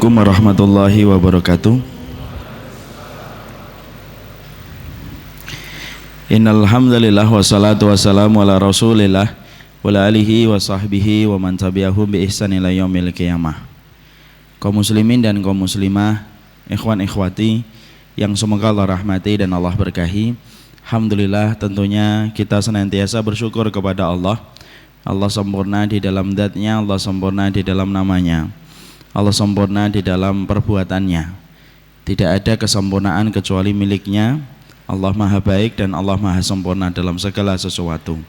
Assalamualaikum warahmatullahi wabarakatuh. Innal hamdalillah wassalatu wassalamu ala Rasulillah wa ala alihi wa sahbihi wa man tabi'ahum bi ihsan ila yaumil qiyamah. Kaum muslimin dan kaum muslimah, ikhwan ikhwati yang semoga Allah rahmati dan Allah berkahi. Alhamdulillah, tentunya kita senantiasa bersyukur kepada Allah. Allah sempurna di dalam zat-Nya, Allah sempurna di dalam namanya, Allah sempurna di dalam perbuatannya. Tidak ada kesempurnaan kecuali miliknya. Allah maha baik dan Allah maha sempurna dalam segala sesuatu.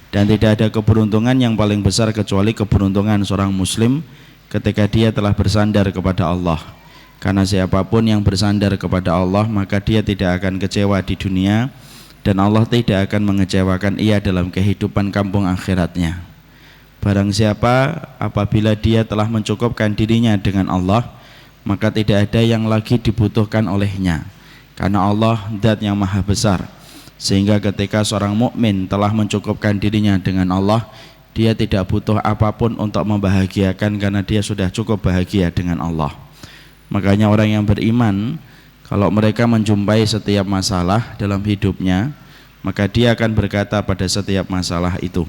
Dan tidak ada keberuntungan yang paling besar kecuali keberuntungan seorang muslim ketika dia telah bersandar kepada Allah. Karena siapapun yang bersandar kepada Allah, maka dia tidak akan kecewa di dunia, dan Allah tidak akan mengecewakan ia dalam kehidupan kampung akhiratnya. Barang siapa apabila dia telah mencukupkan dirinya dengan Allah, maka tidak ada yang lagi dibutuhkan olehnya, karena Allah zat yang maha besar. Sehingga ketika seorang mukmin telah mencukupkan dirinya dengan Allah, dia tidak butuh apapun untuk membahagiakan, karena dia sudah cukup bahagia dengan Allah. Makanya orang yang beriman, kalau mereka menjumpai setiap masalah dalam hidupnya, maka dia akan berkata pada setiap masalah itu,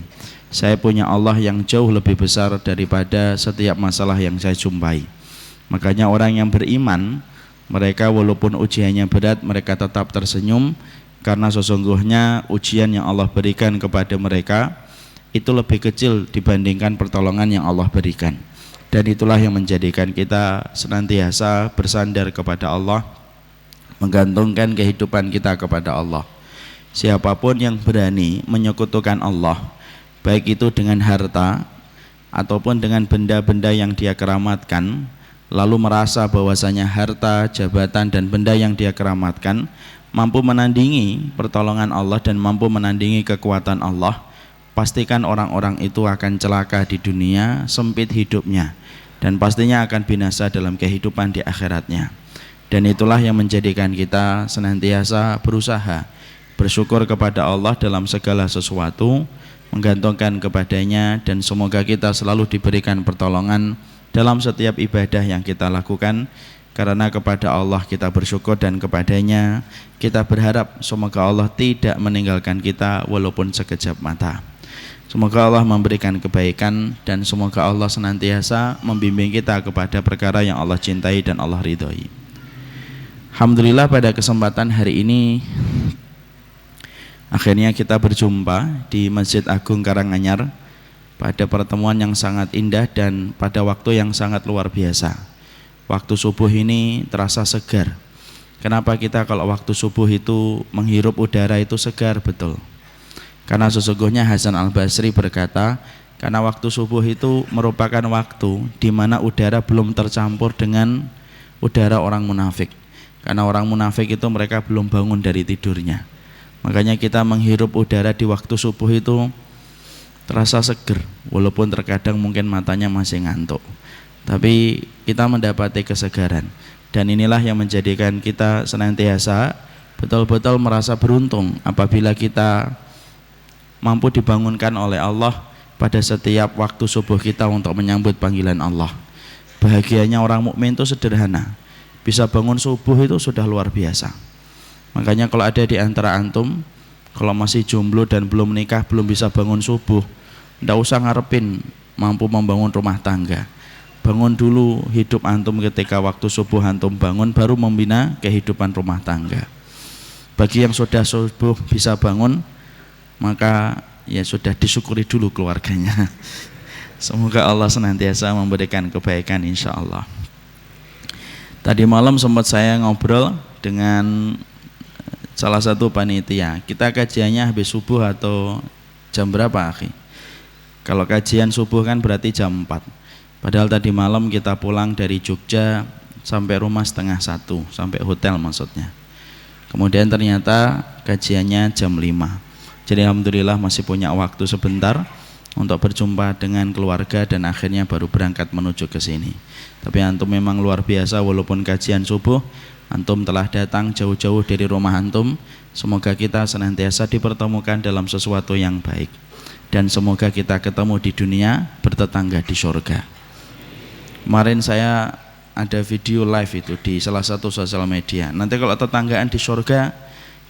saya punya Allah yang jauh lebih besar daripada setiap masalah yang saya jumpai. Makanya orang yang beriman, mereka walaupun ujiannya berat, mereka tetap tersenyum, karena sesungguhnya ujian yang Allah berikan kepada mereka itu lebih kecil dibandingkan pertolongan yang Allah berikan. Dan itulah yang menjadikan kita senantiasa bersandar kepada Allah, menggantungkan kehidupan kita kepada Allah. Siapapun yang berani menyekutukan Allah, baik itu dengan harta ataupun dengan benda-benda yang dia keramatkan, lalu merasa bahwasanya harta, jabatan dan benda yang dia keramatkan mampu menandingi pertolongan Allah dan mampu menandingi kekuatan Allah, pastikan orang-orang itu akan celaka di dunia, sempit hidupnya, dan pastinya akan binasa dalam kehidupan di akhiratnya. Dan itulah yang menjadikan kita senantiasa berusaha bersyukur kepada Allah dalam segala sesuatu, menggantungkan kepadanya, dan semoga kita selalu diberikan pertolongan dalam setiap ibadah yang kita lakukan, karena kepada Allah kita bersyukur dan kepadanya kita berharap semoga Allah tidak meninggalkan kita walaupun sekejap mata. Semoga Allah memberikan kebaikan dan semoga Allah senantiasa membimbing kita kepada perkara yang Allah cintai dan Allah ridhoi. Alhamdulillah, pada kesempatan hari ini akhirnya kita berjumpa di Masjid Agung Karanganyar pada pertemuan yang sangat indah dan pada waktu yang sangat luar biasa. Waktu subuh ini terasa segar. Kenapa kita kalau waktu subuh itu menghirup udara itu segar betul? Karena sesungguhnya Hasan Al-Basri berkata, karena waktu subuh itu merupakan waktu di mana udara belum tercampur dengan udara orang munafik. Karena orang munafik itu mereka belum bangun dari tidurnya. Makanya kita menghirup udara di waktu subuh itu terasa seger, walaupun terkadang mungkin matanya masih ngantuk, tapi kita mendapati kesegaran. Dan inilah yang menjadikan kita senantiasa betul-betul merasa beruntung apabila kita mampu dibangunkan oleh Allah pada setiap waktu subuh kita untuk menyambut panggilan Allah. Bahagianya orang mukmin itu sederhana, bisa bangun subuh itu sudah luar biasa. Makanya kalau ada di antara antum, kalau masih jomblo dan belum menikah, belum bisa bangun subuh, ndak usah ngarepin mampu membangun rumah tangga. Bangun dulu hidup antum ketika waktu subuh antum bangun, baru membina kehidupan rumah tangga. Bagi yang sudah subuh bisa bangun, maka ya sudah disyukuri dulu keluarganya. Semoga Allah senantiasa memberikan kebaikan insya Allah. Tadi malam sempat saya ngobrol dengan salah satu panitia. Kita kajiannya habis subuh atau jam berapa, akhi? Kalau kajian subuh kan berarti jam 4. Padahal tadi malam kita pulang dari Jogja sampai rumah 12:30, sampai hotel maksudnya. Kemudian ternyata kajiannya jam 5. Jadi alhamdulillah masih punya waktu sebentar untuk berjumpa dengan keluarga dan akhirnya baru berangkat menuju ke sini. Tapi antum memang luar biasa, walaupun kajian subuh antum telah datang jauh-jauh dari rumah antum. Semoga kita senantiasa dipertemukan dalam sesuatu yang baik, dan semoga kita ketemu di dunia, bertetangga di surga. Kemarin saya ada video live itu di salah satu sosial media. Nanti kalau tetanggaan di surga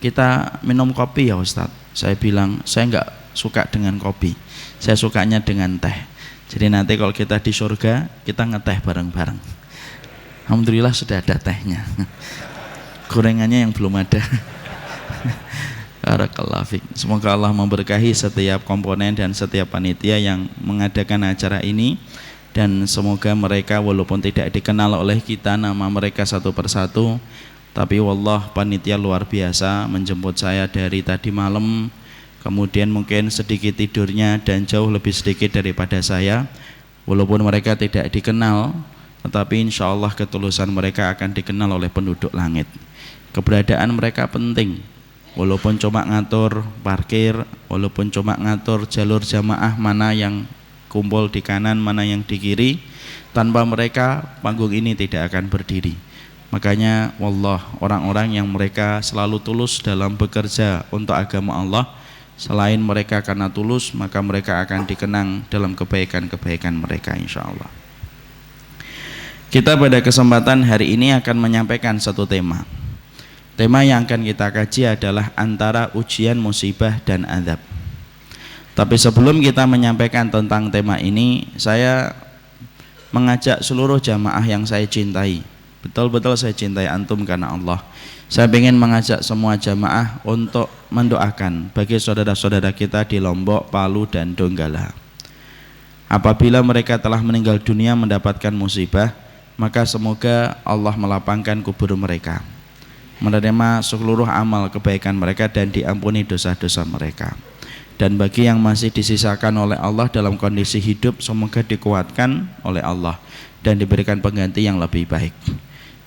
kita minum kopi ya Ustadz. Saya bilang saya nggak suka dengan kopi, saya sukanya dengan teh. Jadi nanti kalau kita di surga kita ngeteh bareng-bareng. Alhamdulillah sudah ada tehnya. Gorengannya yang belum ada. Barakallahu fiik. Semoga Allah memberkahi setiap komponen dan setiap panitia yang mengadakan acara ini, dan semoga mereka walaupun tidak dikenal oleh kita nama mereka satu persatu, tapi wallah panitia luar biasa menjemput saya dari tadi malam, kemudian mungkin sedikit tidurnya dan jauh lebih sedikit daripada saya. Walaupun mereka tidak dikenal, tetapi insya Allah ketulusan mereka akan dikenal oleh penduduk langit. Keberadaan mereka penting. Walaupun cuma ngatur parkir, walaupun cuma ngatur jalur jamaah mana yang kumpul di kanan, mana yang di kiri, tanpa mereka panggung ini tidak akan berdiri. Makanya wallah, orang-orang yang mereka selalu tulus dalam bekerja untuk agama Allah, selain mereka karena tulus, maka mereka akan dikenang dalam kebaikan-kebaikan mereka insya Allah. Kita pada kesempatan hari ini akan menyampaikan satu tema. Tema yang akan kita kaji adalah antara ujian, musibah, dan azab. Tapi sebelum kita menyampaikan tentang tema ini, saya mengajak seluruh jamaah yang saya cintai. Betul-betul saya cintai antum karena Allah. Saya ingin mengajak semua jamaah untuk mendoakan bagi saudara-saudara kita di Lombok, Palu, dan Donggala. Apabila mereka telah meninggal dunia mendapatkan musibah, maka semoga Allah melapangkan kubur mereka, menerima seluruh amal kebaikan mereka dan diampuni dosa-dosa mereka. Dan bagi yang masih disisakan oleh Allah dalam kondisi hidup, semoga dikuatkan oleh Allah dan diberikan pengganti yang lebih baik.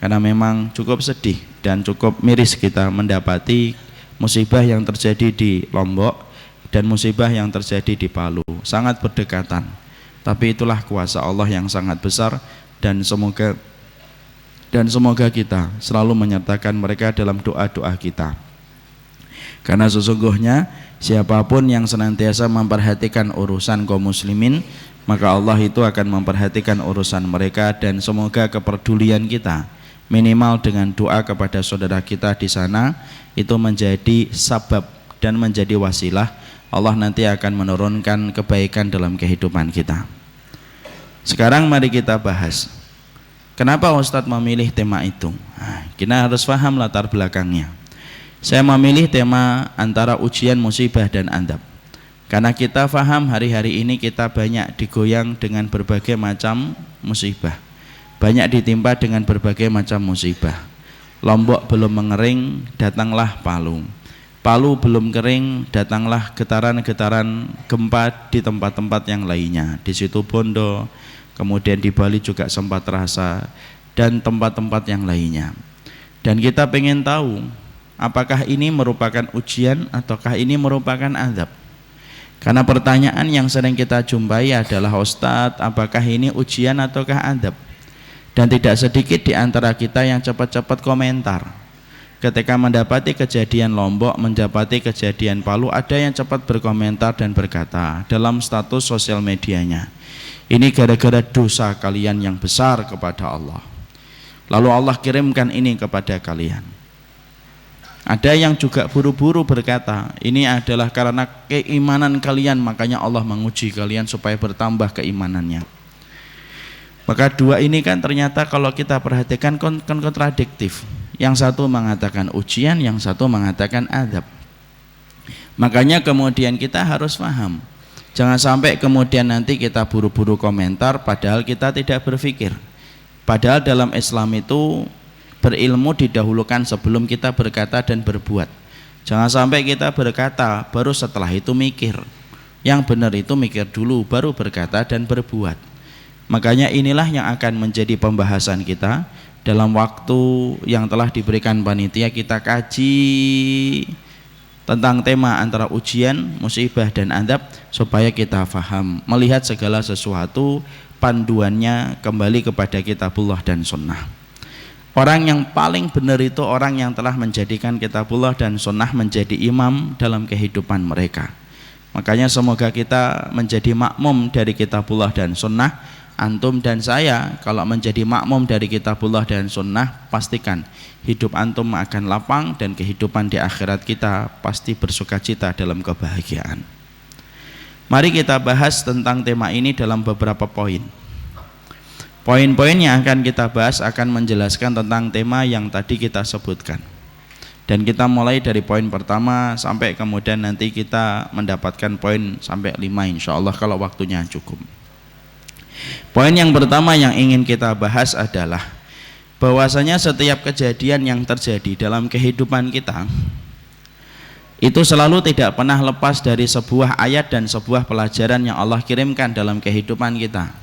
Karena memang cukup sedih dan cukup miris kita mendapati musibah yang terjadi di Lombok dan musibah yang terjadi di Palu sangat berdekatan. Tapi itulah kuasa Allah yang sangat besar, dan semoga kita selalu menyertakan mereka dalam doa-doa kita. Karena sesungguhnya siapapun yang senantiasa memperhatikan urusan kaum muslimin, maka Allah itu akan memperhatikan urusan mereka. Dan semoga kepedulian kita minimal dengan doa kepada saudara kita di sana itu menjadi sabab dan menjadi wasilah Allah nanti akan menurunkan kebaikan dalam kehidupan kita. Sekarang mari kita bahas kenapa Ustadz memilih tema itu. Kita harus paham latar belakangnya. Saya memilih tema antara ujian, musibah, dan azab karena kita paham hari-hari ini kita banyak digoyang dengan berbagai macam musibah, banyak ditimpa dengan berbagai macam musibah. Lombok belum mengering, datanglah Palu. Palu belum kering, datanglah getaran-getaran gempa di tempat-tempat yang lainnya. Di situ Bondo, kemudian di Bali juga sempat terasa, dan tempat-tempat yang lainnya. Dan kita pengen tahu apakah ini merupakan ujian ataukah ini merupakan azab. Karena pertanyaan yang sering kita jumpai adalah, Ustadz, apakah ini ujian ataukah azab? Dan tidak sedikit di antara kita yang cepat-cepat komentar. Ketika mendapati kejadian Lombok, mendapati kejadian Palu, ada yang cepat berkomentar dan berkata dalam status sosial medianya, ini gara-gara dosa kalian yang besar kepada Allah, lalu Allah kirimkan ini kepada kalian. Ada yang juga buru-buru berkata, ini adalah karena keimanan kalian, makanya Allah menguji kalian supaya bertambah keimanannya. Maka dua ini kan ternyata kalau kita perhatikan kontradiktif. Yang satu mengatakan ujian, yang satu mengatakan azab. Makanya kemudian kita harus paham, jangan sampai kemudian nanti kita buru-buru komentar padahal kita tidak berpikir. Padahal dalam Islam itu berilmu didahulukan sebelum kita berkata dan berbuat. Jangan sampai kita berkata baru setelah itu mikir. Yang benar itu mikir dulu baru berkata dan berbuat. Makanya inilah yang akan menjadi pembahasan kita dalam waktu yang telah diberikan panitia. Kita kaji tentang tema antara ujian, musibah, dan azab supaya kita faham, melihat segala sesuatu panduannya kembali kepada kitabullah dan sunnah. Orang yang paling benar itu orang yang telah menjadikan kitabullah dan sunnah menjadi imam dalam kehidupan mereka. Makanya semoga kita menjadi makmum dari kitabullah dan sunnah, antum dan saya kalau menjadi makmum dari kitabullah dan sunnah, pastikan hidup antum akan lapang dan kehidupan di akhirat kita pasti bersukacita dalam kebahagiaan. Mari kita bahas tentang tema ini dalam beberapa poin. Poin-poin yang akan kita bahas akan menjelaskan tentang tema yang tadi kita sebutkan. Dan kita mulai dari poin pertama sampai kemudian nanti kita mendapatkan poin sampai 5 insya Allah kalau waktunya cukup. Poin yang pertama yang ingin kita bahas adalah bahwasanya setiap kejadian yang terjadi dalam kehidupan kita itu selalu tidak pernah lepas dari sebuah ayat dan sebuah pelajaran yang Allah kirimkan dalam kehidupan kita.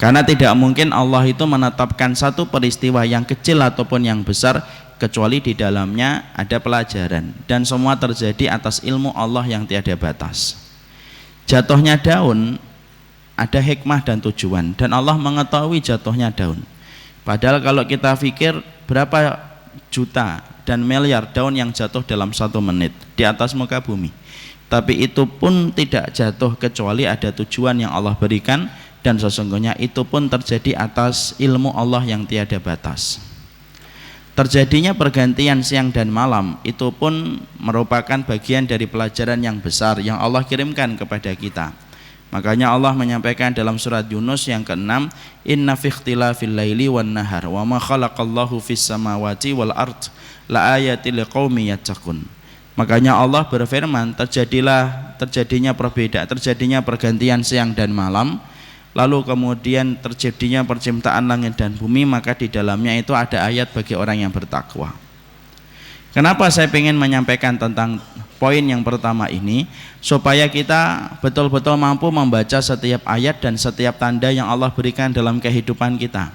Karena tidak mungkin Allah itu menetapkan satu peristiwa yang kecil ataupun yang besar kecuali di dalamnya ada pelajaran, dan semua terjadi atas ilmu Allah yang tiada batas. Jatuhnya daun ada hikmah dan tujuan, dan Allah mengetahui jatuhnya daun. Padahal kalau kita pikir berapa juta dan miliar daun yang jatuh dalam 1 menit di atas muka bumi, tapi itu pun tidak jatuh kecuali ada tujuan yang Allah berikan, dan sesungguhnya itu pun terjadi atas ilmu Allah yang tiada batas. Terjadinya pergantian siang dan malam itu pun merupakan bagian dari pelajaran yang besar yang Allah kirimkan kepada kita. Makanya Allah menyampaikan dalam surat Yunus yang ke-6, inna fi ikhtilafil laili wan nahar wa ma khalaqallahu fis samawati wal ard la ayatil liqaumi yattaqun. Makanya Allah berfirman, terjadinya pergantian siang dan malam, lalu kemudian terjadinya penciptaan langit dan bumi, maka di dalamnya itu ada ayat bagi orang yang bertakwa. Kenapa saya ingin menyampaikan tentang poin yang pertama ini? Supaya kita betul-betul mampu membaca setiap ayat dan setiap tanda yang Allah berikan dalam kehidupan kita.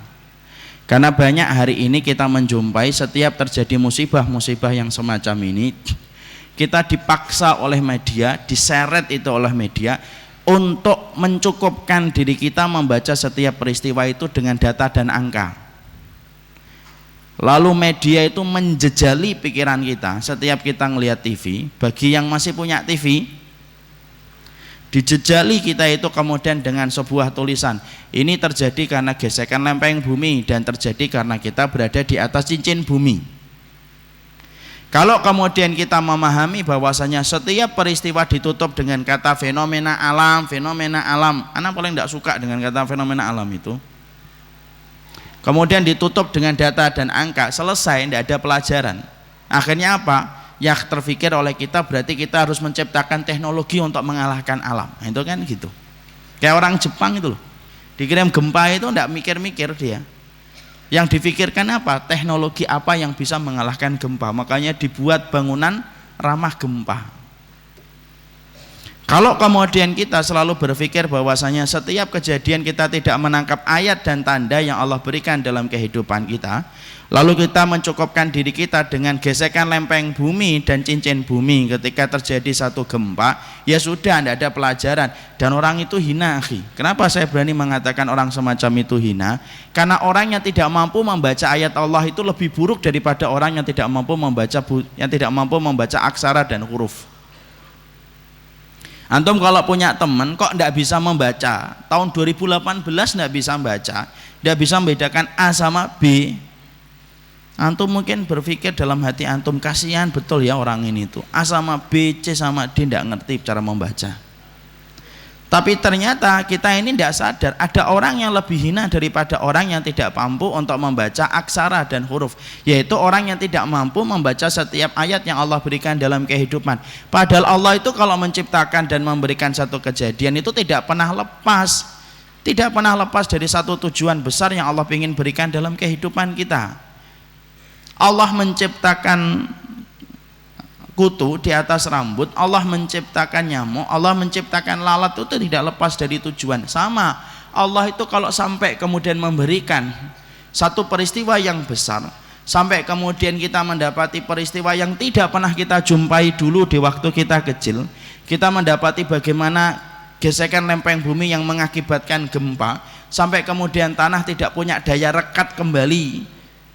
Karena banyak hari ini kita menjumpai setiap terjadi musibah-musibah yang semacam ini, kita dipaksa oleh media, diseret itu oleh media untuk mencukupkan diri kita membaca setiap peristiwa itu dengan data dan angka. Lalu media itu menjejali pikiran kita. Setiap kita ngelihat TV, bagi yang masih punya TV, dijejali kita itu kemudian dengan sebuah tulisan, ini terjadi karena gesekan lempeng bumi dan terjadi karena kita berada di atas cincin bumi. Kalau kemudian kita memahami bahwasanya setiap peristiwa ditutup dengan kata fenomena alam, anak paling tidak suka dengan kata fenomena alam itu. Kemudian ditutup dengan data dan angka, selesai, tidak ada pelajaran. Akhirnya apa? Yang terfikir oleh kita berarti kita harus menciptakan teknologi untuk mengalahkan alam. Nah, itu kan gitu. Kayak orang Jepang itu loh, dikirim gempa itu tidak mikir-mikir dia. Yang difikirkan apa? Teknologi apa yang bisa mengalahkan gempa. Makanya dibuat bangunan ramah gempa. Kalau kemudian kita selalu berpikir bahwasanya setiap kejadian kita tidak menangkap ayat dan tanda yang Allah berikan dalam kehidupan kita, lalu kita mencukupkan diri kita dengan gesekan lempeng bumi dan cincin bumi ketika terjadi satu gempa, ya sudah, tidak ada pelajaran, dan orang itu hina. Kenapa saya berani mengatakan orang semacam itu hina? Karena orang yang tidak mampu membaca ayat Allah itu lebih buruk daripada orang yang tidak mampu membaca aksara dan huruf. Antum kalau punya teman kok tidak bisa membaca, tahun 2018 tidak bisa membaca, tidak bisa membedakan A sama B, antum mungkin berpikir dalam hati antum, kasihan betul ya orang ini tuh, A sama B, C sama D tidak ngerti cara membaca. Tapi ternyata kita ini tidak sadar ada orang yang lebih hina daripada orang yang tidak mampu untuk membaca aksara dan huruf, yaitu orang yang tidak mampu membaca setiap ayat yang Allah berikan dalam kehidupan. Padahal Allah itu kalau menciptakan dan memberikan satu kejadian itu tidak pernah lepas dari satu tujuan besar yang Allah ingin berikan dalam kehidupan kita. Allah menciptakan kutu di atas rambut, Allah menciptakan nyamuk, Allah menciptakan lalat, itu tidak lepas dari tujuan. Sama, Allah itu kalau sampai kemudian memberikan satu peristiwa yang besar, sampai kemudian kita mendapati peristiwa yang tidak pernah kita jumpai dulu di waktu kita kecil, kita mendapati bagaimana gesekan lempeng bumi yang mengakibatkan gempa, sampai kemudian tanah tidak punya daya rekat kembali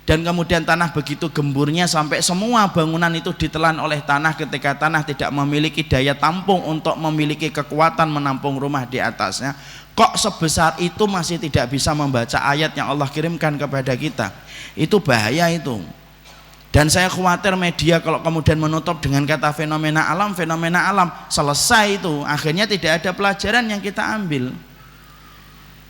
Dan kemudian tanah begitu gemburnya sampai semua bangunan itu ditelan oleh tanah ketika tanah tidak memiliki daya tampung untuk memiliki kekuatan menampung rumah di atasnya. Kok sebesar itu masih tidak bisa membaca ayat yang Allah kirimkan kepada kita? Itu bahaya itu. Dan saya khawatir media kalau kemudian menutup dengan kata fenomena alam, selesai itu. Akhirnya tidak ada pelajaran yang kita ambil.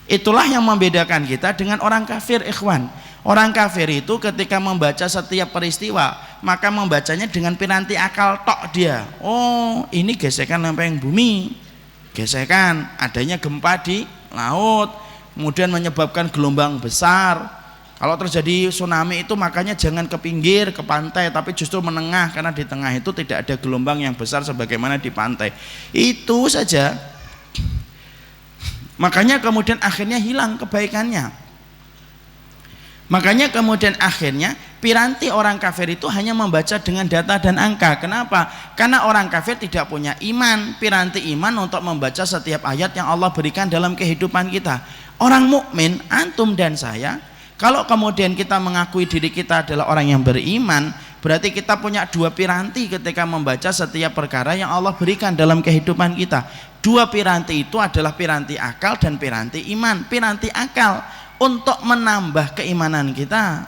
Itulah yang membedakan kita dengan orang kafir, ikhwan. Orang kafir itu ketika membaca setiap peristiwa, maka membacanya dengan piranti akal tok dia. Oh, ini gesekan lempeng bumi, gesekan adanya gempa di laut, kemudian menyebabkan gelombang besar. Kalau terjadi tsunami itu makanya jangan ke pinggir, ke pantai, tapi justru menengah, karena di tengah itu tidak ada gelombang yang besar sebagaimana di pantai. Itu saja. Makanya kemudian akhirnya hilang kebaikannya. Makanya kemudian akhirnya piranti orang kafir itu hanya membaca dengan data dan angka. Kenapa? Karena orang kafir tidak punya iman, piranti iman untuk membaca setiap ayat yang Allah berikan dalam kehidupan kita. Orang mukmin, antum dan saya, kalau kemudian kita mengakui diri kita adalah orang yang beriman, berarti kita punya dua piranti ketika membaca setiap perkara yang Allah berikan dalam kehidupan kita. Dua piranti itu adalah piranti akal dan piranti iman. Piranti akal untuk menambah keimanan kita,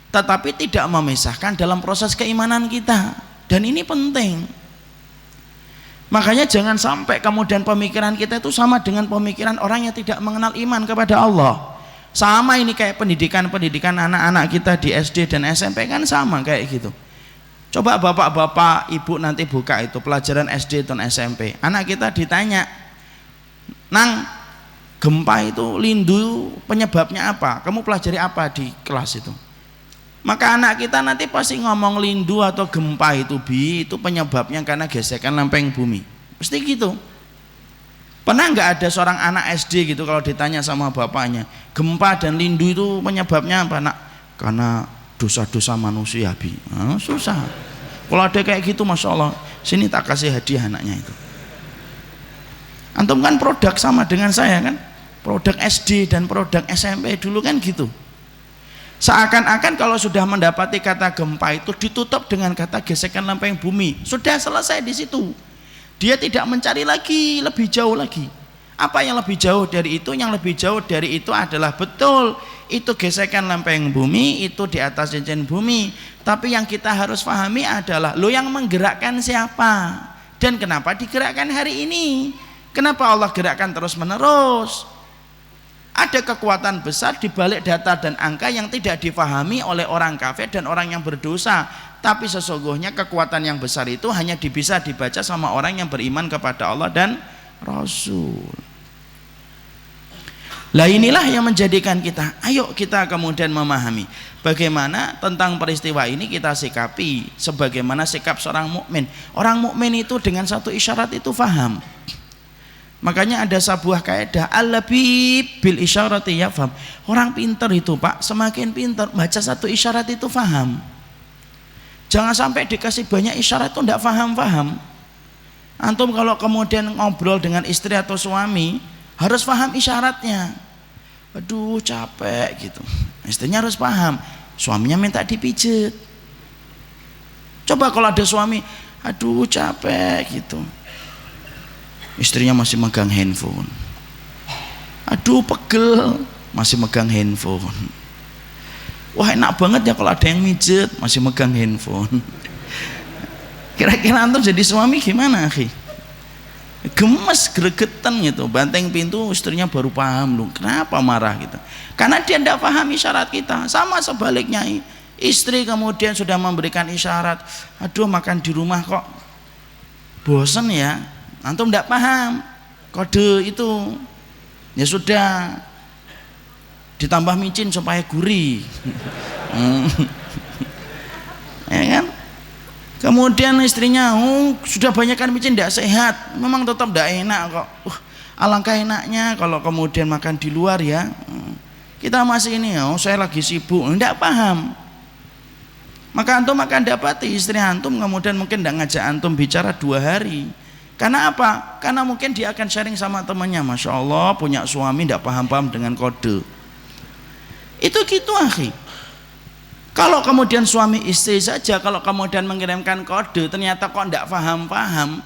tetapi tidak memisahkan dalam proses keimanan kita. Dan ini penting. Makanya jangan sampai kemudian pemikiran kita itu sama dengan pemikiran orang yang tidak mengenal iman kepada Allah. Sama ini kayak pendidikan anak-anak kita di SD dan SMP kan sama kayak gitu. Coba bapak-bapak, ibu nanti buka itu pelajaran SD dan SMP. Anak kita ditanya, "Nang, gempa itu lindu penyebabnya apa? Kamu pelajari apa di kelas itu?" Maka anak kita nanti pasti ngomong lindu atau gempa itu itu penyebabnya karena gesekan lempeng bumi. Pasti gitu. Pernah nggak ada seorang anak SD gitu kalau ditanya sama bapaknya, gempa dan lindu itu penyebabnya apa, nak? Karena dosa-dosa manusia, Bi. Susah. Kalau ada kayak gitu, masya Allah, sini tak kasih hadiah anaknya itu. Antum kan produk sama dengan saya kan, produk SD dan produk SMP dulu kan gitu. Seakan-akan kalau sudah mendapati kata gempa itu ditutup dengan kata gesekan lempeng bumi, sudah selesai di situ. Dia tidak mencari lagi lebih jauh lagi. Apa yang lebih jauh dari itu? Yang lebih jauh dari itu adalah betul itu gesekan lempeng bumi, itu di atas cincin bumi. Tapi yang kita harus pahami adalah, lo yang menggerakkan siapa dan kenapa digerakkan hari ini? Kenapa Allah gerakkan terus menerus? Ada kekuatan besar di balik data dan angka yang tidak difahami oleh orang kafir dan orang yang berdosa. Tapi sesungguhnya kekuatan yang besar itu hanya bisa dibaca sama orang yang beriman kepada Allah dan Rasul. Lah inilah yang menjadikan kita, ayo kita kemudian memahami bagaimana tentang peristiwa ini kita sikapi sebagaimana sikap seorang mukmin. Orang mukmin itu dengan satu isyarat itu faham. Makanya ada sebuah kaidah, al-labib bil isyarati yafham. Orang pintar itu, Pak, semakin pintar baca satu isyarat itu faham. Jangan sampai dikasih banyak isyarat itu tidak faham-faham. Antum kalau kemudian ngobrol dengan istri atau suami harus paham isyaratnya. Aduh capek gitu, istrinya harus paham, suaminya minta dipijet. Coba kalau ada suami, aduh capek gitu, istrinya masih megang handphone. Aduh pegel, masih megang handphone. Wah enak banget ya kalau ada yang mijet masih megang handphone. Kira-kira antum jadi suami gimana, akhi? Gemes, gregetan gitu, banteng pintu, istrinya baru paham loh kenapa marah gitu, karena dia tidak paham isyarat kita. Sama sebaliknya, istri kemudian sudah memberikan isyarat, aduh makan di rumah kok bosen ya, antum tidak paham kode itu, ya sudah ditambah micin supaya gurih. Ya kan? Kemudian istrinya, sudah banyak kan micin tidak sehat, memang tetap tidak enak kok. Alangkah enaknya kalau kemudian makan di luar ya. Kita masih ini, saya lagi sibuk, tidak paham. Maka antum akan dapati istri antum kemudian mungkin tidak ngajak antum bicara 2 hari. Karena apa? Karena mungkin dia akan sharing sama temannya, masya Allah punya suami tidak paham-paham dengan kode. Itu gitu, akhi. Kalau kemudian suami istri saja, kalau kemudian mengirimkan kode ternyata kok tidak paham-paham,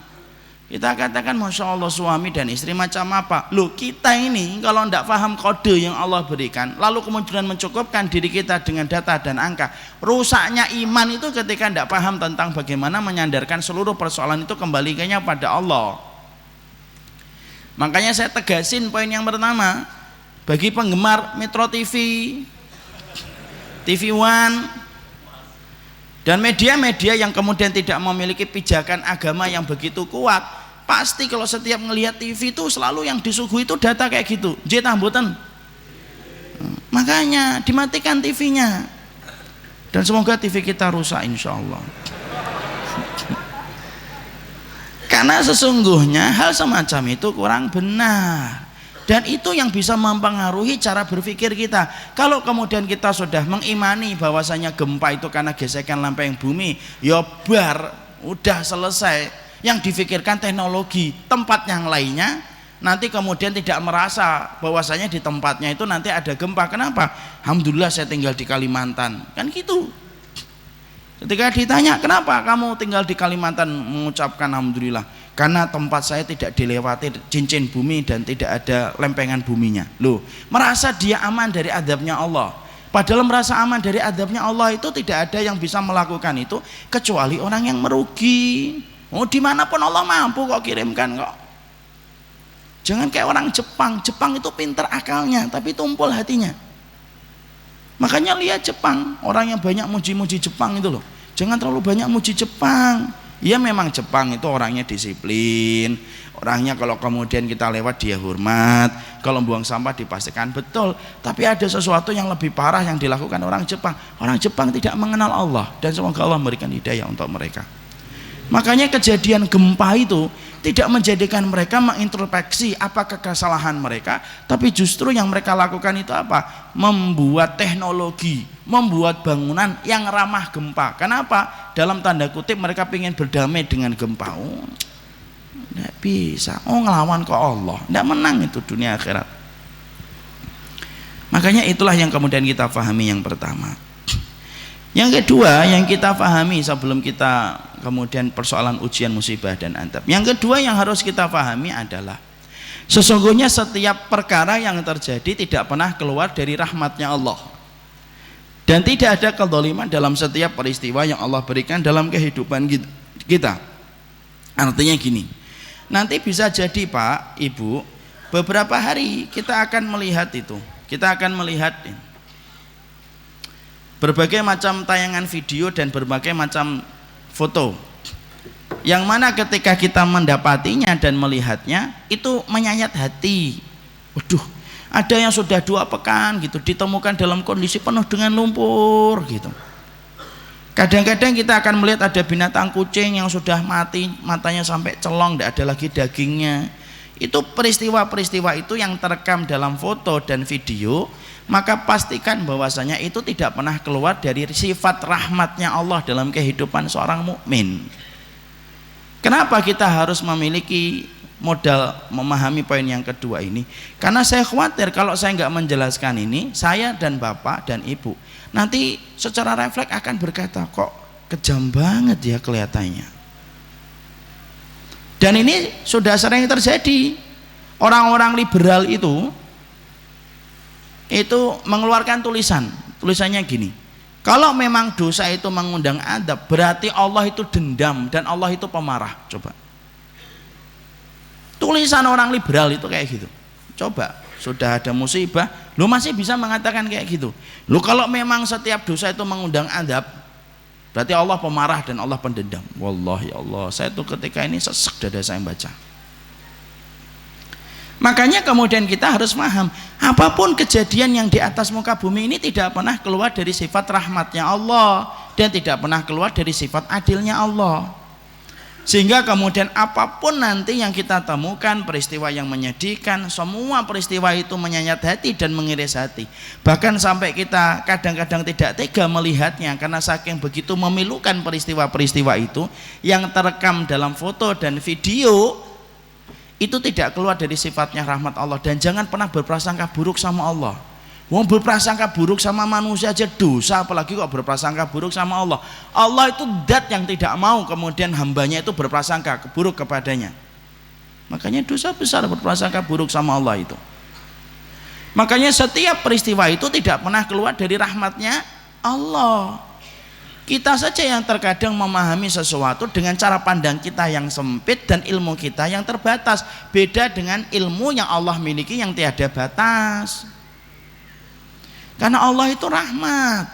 kita katakan Masya Allah suami dan istri macam apa. Loh, kita ini kalau tidak paham kode yang Allah berikan, lalu kemudian mencukupkan diri kita dengan data dan angka, rusaknya iman itu ketika tidak paham tentang bagaimana menyandarkan seluruh persoalan itu kembalinya pada Allah. Makanya saya tegasin poin yang pertama, bagi penggemar Metro TV, TV One, dan media-media yang kemudian tidak memiliki pijakan agama yang begitu kuat, pasti kalau setiap melihat TV itu selalu yang disuguhi itu data kayak gitu. Mboten. Makanya dimatikan TV-nya. Dan semoga TV kita rusak insya Allah. Karena sesungguhnya hal semacam itu kurang benar. Dan itu yang bisa mempengaruhi cara berpikir kita. Kalau kemudian kita sudah mengimani bahwasanya gempa itu karena gesekan lempeng bumi, ya bar, udah selesai. Yang difikirkan teknologi, tempat yang lainnya, nanti kemudian tidak merasa bahwasanya di tempatnya itu nanti ada gempa. Kenapa? Alhamdulillah saya tinggal di Kalimantan, kan gitu. Ketika ditanya kenapa kamu tinggal di Kalimantan, mengucapkan alhamdulillah, karena tempat saya tidak dilewati cincin bumi dan tidak ada lempengan buminya. Loh, merasa dia aman dari adabnya Allah. Padahal merasa aman dari adabnya Allah itu tidak ada yang bisa melakukan itu kecuali orang yang merugi. Oh, dimanapun Allah mampu kok kirimkan kok. Jangan kayak orang Jepang. Jepang itu pinter akalnya tapi tumpul hatinya. Makanya lihat Jepang, orang yang banyak muji-muji Jepang itu loh, jangan terlalu banyak muji Jepang. Ya memang Jepang itu orangnya disiplin, orangnya kalau kemudian kita lewat dia hormat, kalau buang sampah dipastikan betul. Tapi ada sesuatu yang lebih parah yang dilakukan orang Jepang. Orang Jepang tidak mengenal Allah, dan semoga Allah memberikan hidayah untuk mereka. Makanya kejadian gempa itu tidak menjadikan mereka mengintrospeksi apakah kesalahan mereka, tapi justru yang mereka lakukan itu apa? Membuat teknologi, membuat bangunan yang ramah gempa. Kenapa? Dalam tanda kutip mereka ingin berdamai dengan gempa. Oh, tidak bisa. Oh, ngelawan ke Allah, tidak menang itu dunia akhirat. Makanya itulah yang kemudian kita pahami yang pertama. Yang kedua yang kita pahami sebelum kita kemudian persoalan ujian, musibah dan adab. Yang kedua yang harus kita pahami adalah sesungguhnya setiap perkara yang terjadi tidak pernah keluar dari rahmatnya Allah. Dan tidak ada kezaliman dalam setiap peristiwa yang Allah berikan dalam kehidupan kita. Artinya gini, nanti bisa jadi Pak, Ibu, beberapa hari kita akan melihat itu. Kita akan melihat berbagai macam tayangan video dan berbagai macam foto yang mana ketika kita mendapatinya dan melihatnya itu menyayat hati. Waduh, ada yang sudah 2 pekan gitu ditemukan dalam kondisi penuh dengan lumpur gitu. Kadang-kadang kita akan melihat ada binatang kucing yang sudah mati, matanya sampai celong, tidak ada lagi dagingnya. Itu peristiwa-peristiwa itu yang terekam dalam foto dan video, maka pastikan bahwasanya itu tidak pernah keluar dari sifat rahmatnya Allah dalam kehidupan seorang mukmin. Kenapa kita harus memiliki modal memahami poin yang kedua ini? Karena saya khawatir kalau saya nggak menjelaskan ini, saya dan bapak dan ibu nanti secara refleks akan berkata, kok kejam banget ya kelihatannya. Dan ini sudah sering terjadi. Orang-orang liberal itu mengeluarkan tulisannya gini, kalau memang dosa itu mengundang adab, berarti Allah itu dendam dan Allah itu pemarah. Coba tulisan orang liberal itu kayak gitu. Coba, sudah ada musibah lu masih bisa mengatakan kayak gitu. Lu kalau memang setiap dosa itu mengundang adab, berarti Allah pemarah dan Allah pendendam. Wallahi Allah, saya tuh ketika ini sesek dada saya baca. Makanya kemudian kita harus paham, apapun kejadian yang di atas muka bumi ini tidak pernah keluar dari sifat rahmatnya Allah dan tidak pernah keluar dari sifat adilnya Allah. Sehingga kemudian apapun nanti yang kita temukan, peristiwa yang menyedihkan, semua peristiwa itu menyayat hati dan mengiris hati. Bahkan sampai kita kadang-kadang tidak tega melihatnya karena saking begitu memilukan peristiwa-peristiwa itu yang terekam dalam foto dan video. Itu tidak keluar dari sifatnya rahmat Allah. Dan jangan pernah berprasangka buruk sama Allah. Wong berprasangka buruk sama manusia aja dosa, apalagi kok berprasangka buruk sama Allah. Allah itu zat yang tidak mau kemudian hambanya itu berprasangka buruk kepadanya. Makanya dosa besar berprasangka buruk sama Allah itu. Makanya setiap peristiwa itu tidak pernah keluar dari rahmatnya Allah. Kita saja yang terkadang memahami sesuatu dengan cara pandang kita yang sempit dan ilmu kita yang terbatas. Beda dengan ilmu yang Allah miliki yang tiada batas. Karena Allah itu rahmat.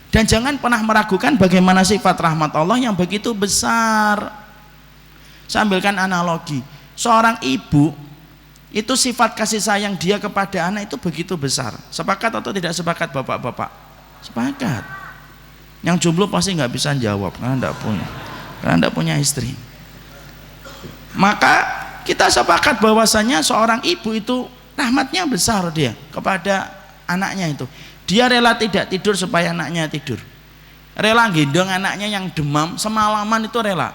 Dan jangan pernah meragukan bagaimana sifat rahmat Allah yang begitu besar. Saya ambilkan analogi. Seorang ibu itu sifat kasih sayang dia kepada anak itu begitu besar. Sepakat atau tidak sepakat bapak-bapak? Sepakat. Yang jomblo pasti nggak bisa jawab karena enggak punya istri. Maka kita sepakat bahwasanya seorang ibu itu rahmatnya besar dia kepada anaknya itu. Dia rela tidak tidur supaya anaknya tidur. Rela gendong anaknya yang demam semalaman itu rela.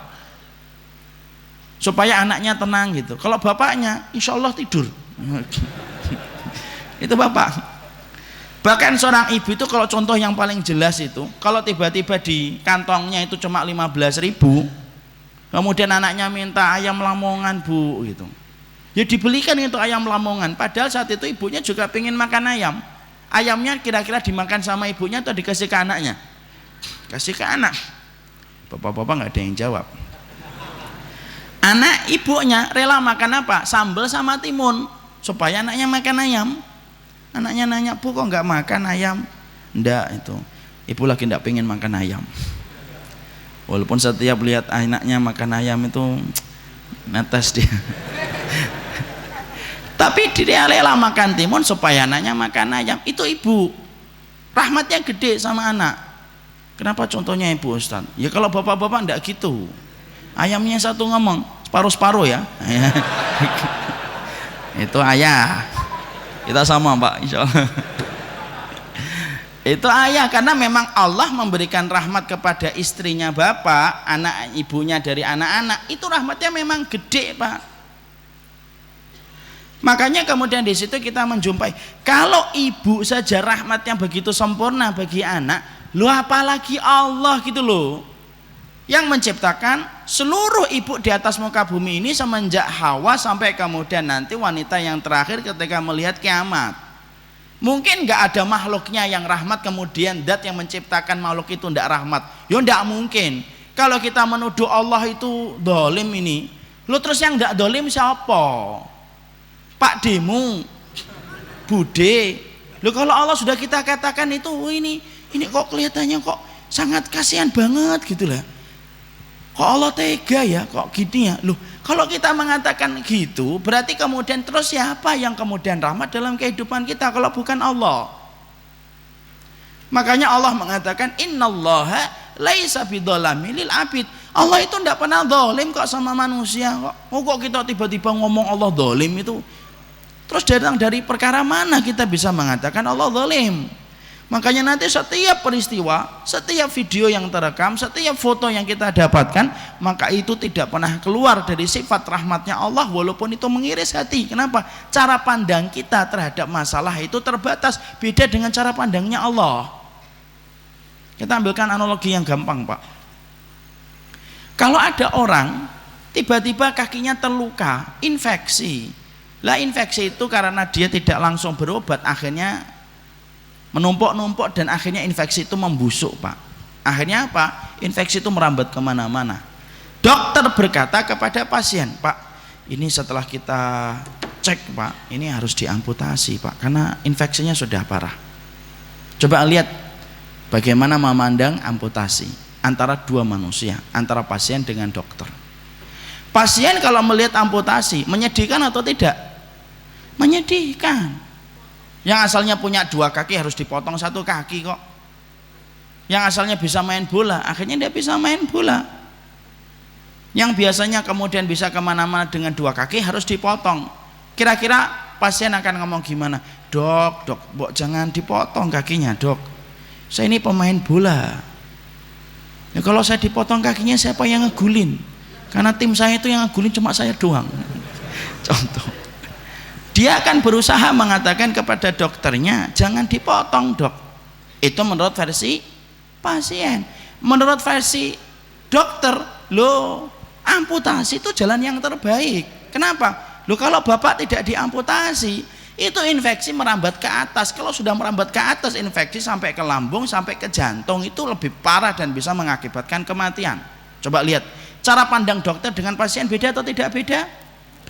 Supaya anaknya tenang gitu. Kalau bapaknya insya Allah tidur. Itu bapak. Bahkan seorang ibu itu kalau contoh yang paling jelas itu, kalau tiba-tiba di kantongnya itu cuma 15.000, kemudian anaknya minta ayam lamongan bu gitu, ya dibelikan itu ayam lamongan. Padahal saat itu ibunya juga pengen makan ayam. Ayamnya kira-kira dimakan sama ibunya atau dikasih ke anaknya? Kasih ke anak. Bapak-bapak nggak ada yang jawab. Anak ibunya rela makan apa? Sambal sama timun supaya anaknya makan ayam. Anaknya nanya, bu kok nggak makan ayam? Ndak, itu ibu lagi ndak pengen makan ayam. Walaupun setiap lihat anaknya makan ayam itu netes dia. Tapi dia rela makan timun supaya anaknya makan ayam. Itu ibu rahmatnya gede sama anak. Kenapa contohnya ibu Ustaz? Ya kalau bapak-bapak ndak gitu. Ayamnya satu ngomong separuh-separuh ya. Itu ayah. Kita sama Pak, insya Allah. Itu ayah, karena memang Allah memberikan rahmat kepada istrinya bapak, anak ibunya dari anak-anak, itu rahmatnya memang gede Pak. Makanya kemudian di situ kita menjumpai, kalau ibu saja rahmatnya begitu sempurna bagi anak, lu apalagi Allah gitu loh, yang menciptakan seluruh ibu di atas muka bumi ini semenjak Hawa sampai kemudian nanti wanita yang terakhir ketika melihat kiamat. Mungkin nggak ada makhluknya yang rahmat kemudian dat yang menciptakan makhluk itu ndak rahmat. Ya ndak mungkin. Kalau kita menuduh Allah itu dolim ini, lu terus yang ndak dolim siapa? Pak Demu, Bude. Lu kalau Allah sudah kita katakan itu ini kok kelihatannya kok sangat kasihan banget gitu lah. Kok Allah tega ya, kok gini ya. Loh, kalau kita mengatakan gitu, berarti kemudian terus siapa yang kemudian rahmat dalam kehidupan kita kalau bukan Allah? Makanya Allah mengatakan innallaha laisa bidzalami lil abid. Allah itu tidak pernah zalim kok sama manusia kok. Oh, kok kita tiba-tiba ngomong Allah zalim itu? Terus datang dari perkara mana kita bisa mengatakan Allah zalim? Makanya nanti setiap peristiwa, setiap video yang terekam, setiap foto yang kita dapatkan, maka itu tidak pernah keluar dari sifat rahmatnya Allah walaupun itu mengiris hati. Kenapa? Cara pandang kita terhadap masalah itu terbatas, beda dengan cara pandangnya Allah. Kita ambilkan analogi yang gampang Pak. Kalau ada orang tiba-tiba kakinya terluka, infeksi. Lah infeksi itu karena dia tidak langsung berobat, akhirnya menumpuk-numpuk dan akhirnya infeksi itu membusuk Pak. Akhirnya apa? Infeksi itu merambat kemana-mana. Dokter berkata kepada pasien, Pak, ini setelah kita cek Pak, ini harus diamputasi Pak, karena infeksinya sudah parah. Coba lihat bagaimana memandang amputasi antara dua manusia, antara pasien dengan dokter. Pasien kalau melihat amputasi menyedihkan atau tidak? Menyedihkan. Yang asalnya punya dua kaki harus dipotong satu kaki kok. Yang asalnya bisa main bola akhirnya dia bisa main bola. Yang biasanya kemudian bisa kemana-mana dengan dua kaki harus dipotong. Kira-kira pasien akan ngomong gimana? Dok, jangan dipotong kakinya dok, saya ini pemain bola ya, kalau saya dipotong kakinya siapa yang ngegulin? Karena tim saya itu yang ngegulin cuma saya doang. Contoh. dia akan berusaha mengatakan kepada dokternya, jangan dipotong dok. Itu menurut versi pasien. Menurut versi dokter, loh amputasi itu jalan yang terbaik. Kenapa? Loh kalau bapak tidak diamputasi, itu infeksi merambat ke atas. Kalau sudah merambat ke atas, infeksi sampai ke lambung, sampai ke jantung, itu lebih parah dan bisa mengakibatkan kematian. Coba lihat, cara pandang dokter dengan pasien beda atau tidak beda?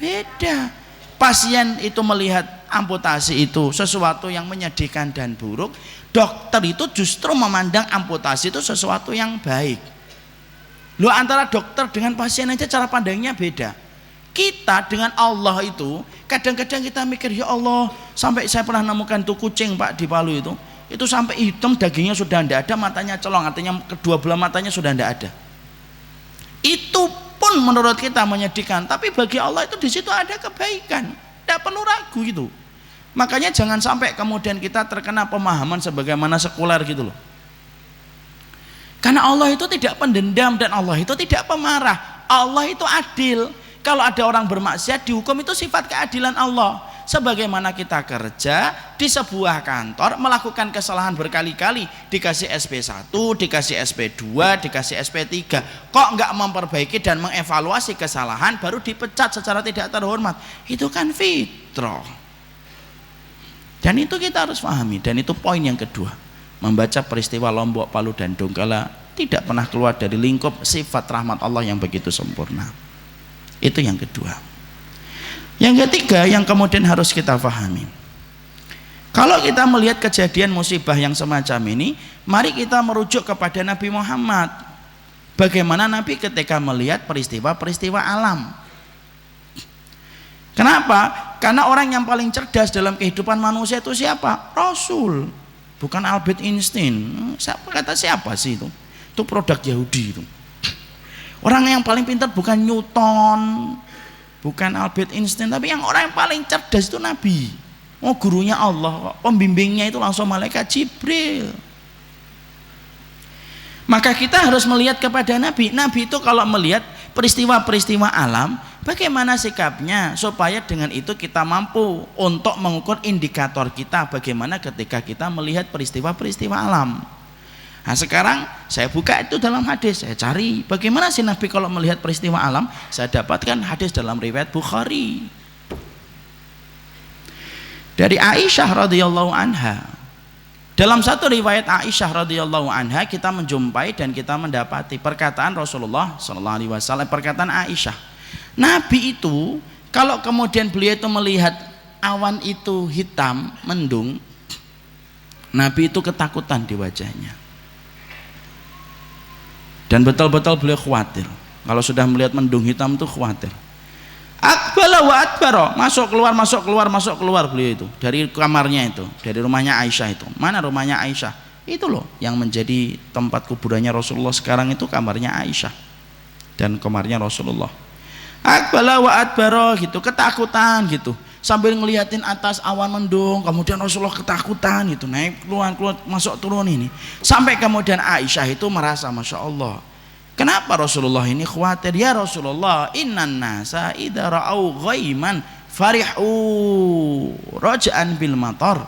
Beda. Pasien itu melihat amputasi itu sesuatu yang menyedihkan dan buruk, dokter itu justru memandang amputasi itu sesuatu yang baik. Loh, antara dokter dengan pasien aja cara pandangnya beda. Kita dengan Allah itu kadang-kadang kita mikir, ya Allah, sampai saya pernah nemukan tuh kucing Pak di Palu itu sampai hitam, dagingnya sudah tidak ada, matanya colong, artinya kedua belah matanya sudah tidak ada. Itu pun menurut kita menyedihkan, tapi bagi Allah itu di situ ada kebaikan, tidak perlu ragu itu. Makanya jangan sampai kemudian kita terkena pemahaman sebagaimana sekuler gitu loh. Karena Allah itu tidak pendendam dan Allah itu tidak pemarah. Allah itu adil. Kalau ada orang bermaksiat dihukum, itu sifat keadilan Allah. Sebagaimana kita kerja di sebuah kantor, melakukan kesalahan berkali-kali, dikasih SP1, dikasih SP2, dikasih SP3, kok nggak memperbaiki dan mengevaluasi kesalahan, baru dipecat secara tidak terhormat. Itu kan fitrah. Dan itu kita harus pahami. Dan itu poin yang kedua, membaca peristiwa Lombok, Palu dan Donggala tidak pernah keluar dari lingkup sifat rahmat Allah yang begitu sempurna. Itu yang kedua. Yang ketiga yang kemudian harus kita pahami, kalau kita melihat kejadian musibah yang semacam ini, mari kita merujuk kepada Nabi Muhammad. Bagaimana Nabi ketika melihat peristiwa-peristiwa alam. Kenapa? Karena orang yang paling cerdas dalam kehidupan manusia itu siapa? Rasul, bukan Albert Einstein. Kata siapa sih itu? Itu produk Yahudi itu. Orang yang paling pintar bukan Newton, bukan Albert Einstein, tapi orang yang paling cerdas itu Nabi. Oh, gurunya Allah, pembimbingnya itu langsung malaikat Jibril. Maka kita harus melihat kepada Nabi. Nabi itu kalau melihat peristiwa-peristiwa alam, bagaimana sikapnya supaya dengan itu kita mampu untuk mengukur indikator kita bagaimana ketika kita melihat peristiwa-peristiwa alam. Nah sekarang saya buka itu dalam hadis, saya cari bagaimana sih Nabi kalau melihat peristiwa alam. Saya dapatkan hadis dalam riwayat Bukhari dari Aisyah radhiyallahu anha. Dalam satu riwayat Aisyah radhiyallahu anha kita menjumpai dan kita mendapati perkataan Rasulullah sallallahu alaihi wasallam, perkataan Aisyah. Nabi itu kalau kemudian beliau itu melihat awan itu hitam mendung, Nabi itu ketakutan di wajahnya. Dan betul-betul beliau khawatir. Kalau sudah melihat mendung hitam itu khawatir. Akbala wa adbara, masuk keluar beliau itu dari kamarnya itu, dari rumahnya Aisyah itu. Mana rumahnya Aisyah? Itu loh yang menjadi tempat kuburannya Rasulullah sekarang, itu kamarnya Aisyah dan kamarnya Rasulullah. Akbala wa adbara gitu, ketakutan gitu. Sambil ngeliatin atas awan mendung, kemudian Rasulullah ketakutan gitu, naik keluar masuk turun ini, sampai kemudian Aisyah itu merasa masya Allah, kenapa Rasulullah ini khawatir? Ya Rasulullah, innan nasa idza ra'au ghaiman farihu raja'an bil matar.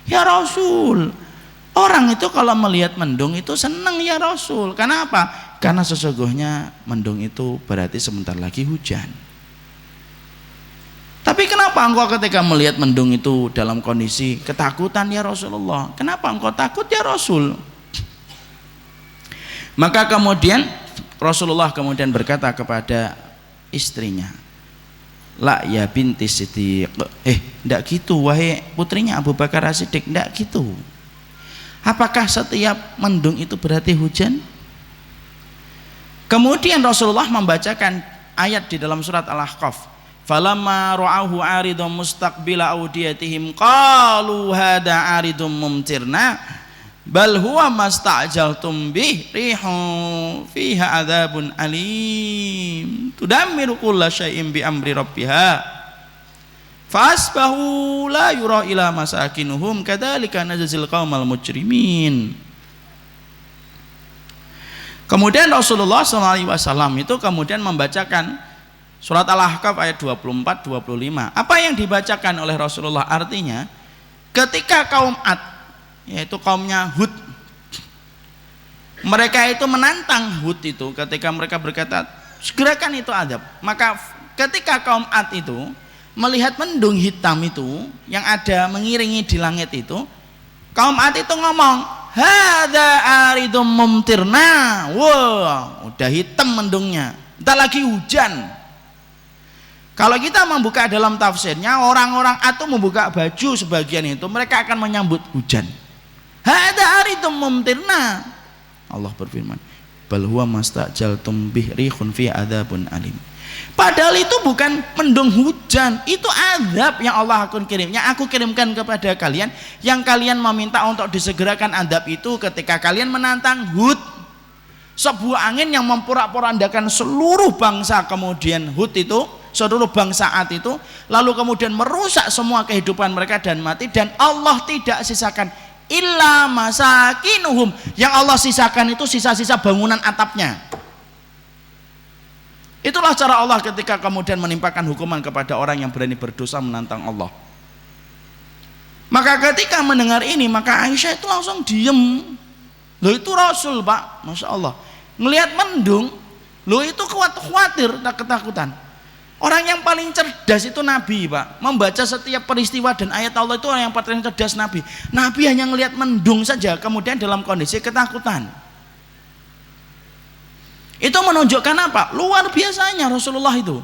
Ya Rasul, orang itu kalau melihat mendung itu senang ya Rasul. Kenapa? Karena sesungguhnya mendung itu berarti sebentar lagi hujan. Tapi kenapa engkau ketika melihat mendung itu dalam kondisi ketakutan ya Rasulullah? Kenapa engkau takut ya Rasul? Maka kemudian Rasulullah kemudian berkata kepada istrinya, la ya binti Siddiq, tidak gitu wahai putrinya Abu Bakar As-Siddiq, tidak gitu. Apakah setiap mendung itu berarti hujan? Kemudian Rasulullah membacakan ayat di dalam surat Al-Ahqaf, falamma ra'ahu 'aridun mustaqbila awdiyatihim qalu hadza 'aridun mumtirna bal huwa masta'jaltum bih rihun fiha adzabun alim tudammiru kulla syai'in bi amri rabbiha fasbahu la yura ila masakinuhum kadzalika najzil qaumal mujrimin. Kemudian Rasulullah SAW itu kemudian membacakan Surat Al-Ahqaf ayat 24-25. Apa yang dibacakan oleh Rasulullah artinya ketika kaum Ad, yaitu kaumnya Hud, mereka itu menantang Hud itu ketika mereka berkata segerakan itu adab. Maka ketika kaum Ad itu melihat mendung hitam itu yang ada mengiringi di langit itu, kaum Ad itu ngomong, hadza aridum mumtirna. Wah, udah hitam mendungnya, entar lagi hujan. Kalau kita membuka dalam tafsirnya, orang-orang Ad itu membuka baju sebagian itu, mereka akan menyambut hujan. Hadza aridum mumtirna. Allah berfirman, bal huwa mastajaltum bih rihun fi adzabun alim. Padahal itu bukan mendung hujan, itu azab yang Allah akan kirim, yang aku kirimkan kepada kalian, yang kalian meminta untuk disegerakan azab itu ketika kalian menantang Hud, sebuah angin yang memporak-porandakan seluruh bangsa. Kemudian Hud itu, seluruh bangsa Ad itu, lalu kemudian merusak semua kehidupan mereka dan mati, dan Allah tidak sisakan illa masakinuhum, yang Allah sisakan itu sisa-sisa bangunan atapnya. Itulah cara Allah ketika kemudian menimpakan hukuman kepada orang yang berani berdosa menantang Allah. Maka ketika mendengar ini, maka Aisyah itu langsung diem. Loh, itu Rasul, Pak, Masya Allah, ngelihat mendung, loh itu khawatir, ketakutan. Orang yang paling cerdas itu Nabi, Pak, membaca setiap peristiwa dan ayat Allah itu orang yang paling cerdas Nabi. Nabi hanya ngelihat mendung saja kemudian dalam kondisi ketakutan. Itu menunjukkan apa? Luar biasanya Rasulullah itu.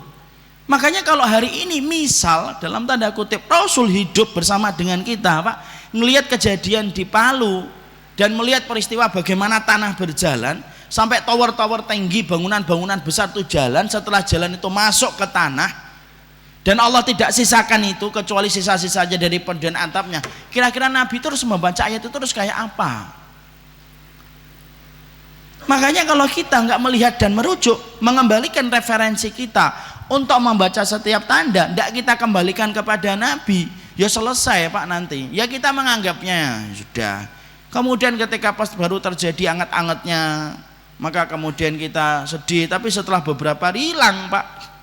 Makanya kalau hari ini misal dalam tanda kutip Rasul hidup bersama dengan kita, Pak, ngelihat kejadian di Palu dan melihat peristiwa bagaimana tanah berjalan sampai tower-tower tinggi, bangunan-bangunan besar itu jalan, setelah jalan itu masuk ke tanah dan Allah tidak sisakan itu kecuali sisa-sisa saja dari pendian atapnya. Kira-kira Nabi terus membaca ayat itu terus kayak apa? Makanya kalau kita nggak melihat dan merujuk, mengembalikan referensi kita untuk membaca setiap tanda, tidak kita kembalikan kepada Nabi, ya selesai, Pak, nanti ya kita menganggapnya sudah. Kemudian ketika pas baru terjadi anget-angetnya, maka kemudian kita sedih, tapi setelah beberapa hari hilang, Pak.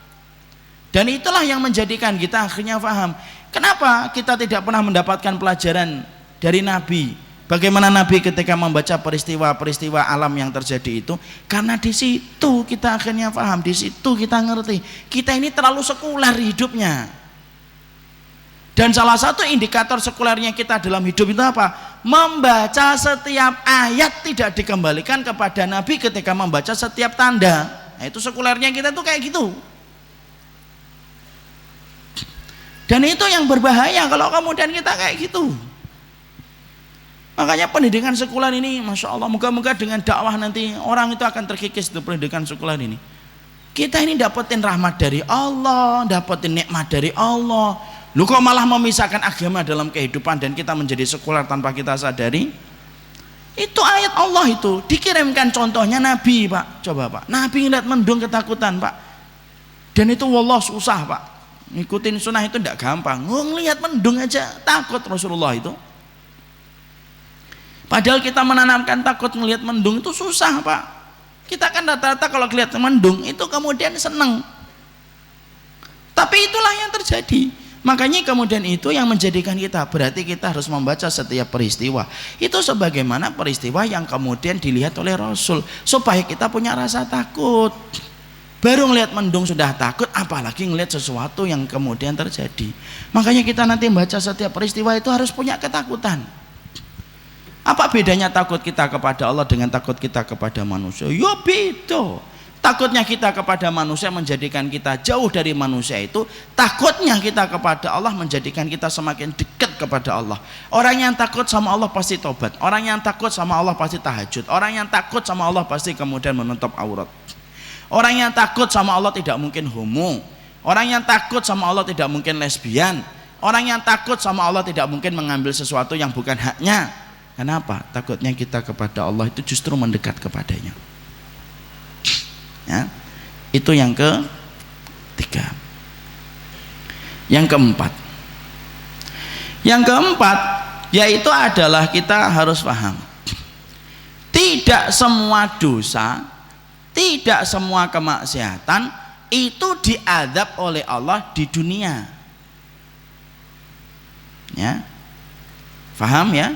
Dan itulah yang menjadikan kita akhirnya paham kenapa kita tidak pernah mendapatkan pelajaran dari Nabi. Bagaimana Nabi ketika membaca peristiwa-peristiwa alam yang terjadi itu, karena di situ kita akhirnya paham, di situ kita ngerti kita ini terlalu sekuler hidupnya. Dan salah satu indikator sekulernya kita dalam hidup itu apa? Membaca setiap ayat tidak dikembalikan kepada Nabi ketika membaca setiap tanda. Nah, itu sekulernya kita tuh kayak gitu. Dan itu yang berbahaya kalau kemudian kita kayak gitu. Makanya pendidikan sekuler ini, Masya Allah, moga-moga dengan dakwah nanti orang itu akan terkikis di pendidikan sekuler ini. Kita ini dapetin rahmat dari Allah, dapetin nikmat dari Allah. Lu kok malah memisahkan agama dalam kehidupan dan kita menjadi sekuler tanpa kita sadari? Itu ayat Allah itu dikirimkan contohnya Nabi, Pak. Coba, Pak, Nabi ngeliat mendung ketakutan, Pak. Dan itu wallah susah, Pak. Ngikutin sunnah itu tidak gampang. Ngelihat mendung aja takut Rasulullah itu. Padahal kita menanamkan takut melihat mendung itu susah, Pak. Kita kan rata-rata kalau lihat mendung itu kemudian seneng. Tapi itulah yang terjadi. Makanya kemudian itu yang menjadikan kita, berarti kita harus membaca setiap peristiwa itu sebagaimana peristiwa yang kemudian dilihat oleh Rasul, supaya kita punya rasa takut. Baru ngelihat mendung sudah takut, apalagi ngelihat sesuatu yang kemudian terjadi. Makanya kita nanti membaca setiap peristiwa itu harus punya ketakutan. Apa bedanya takut kita kepada Allah dengan takut kita kepada manusia? Ya beda. Takutnya kita kepada manusia menjadikan kita jauh dari manusia itu, takutnya kita kepada Allah menjadikan kita semakin dekat kepada Allah. Orang yang takut sama Allah pasti tobat. Orang yang takut sama Allah pasti tahajud. Orang yang takut sama Allah pasti kemudian menutup aurat. Orang yang takut sama Allah tidak mungkin homo. Orang yang takut sama Allah tidak mungkin lesbian. Orang yang takut sama Allah tidak mungkin mengambil sesuatu yang bukan haknya. Kenapa? Takutnya kita kepada Allah itu justru mendekat kepadanya. Ya, itu yang ketiga. Yang keempat, yaitu adalah kita harus paham, tidak semua dosa, tidak semua kemaksiatan itu diadab oleh Allah di dunia. Ya. Paham ya?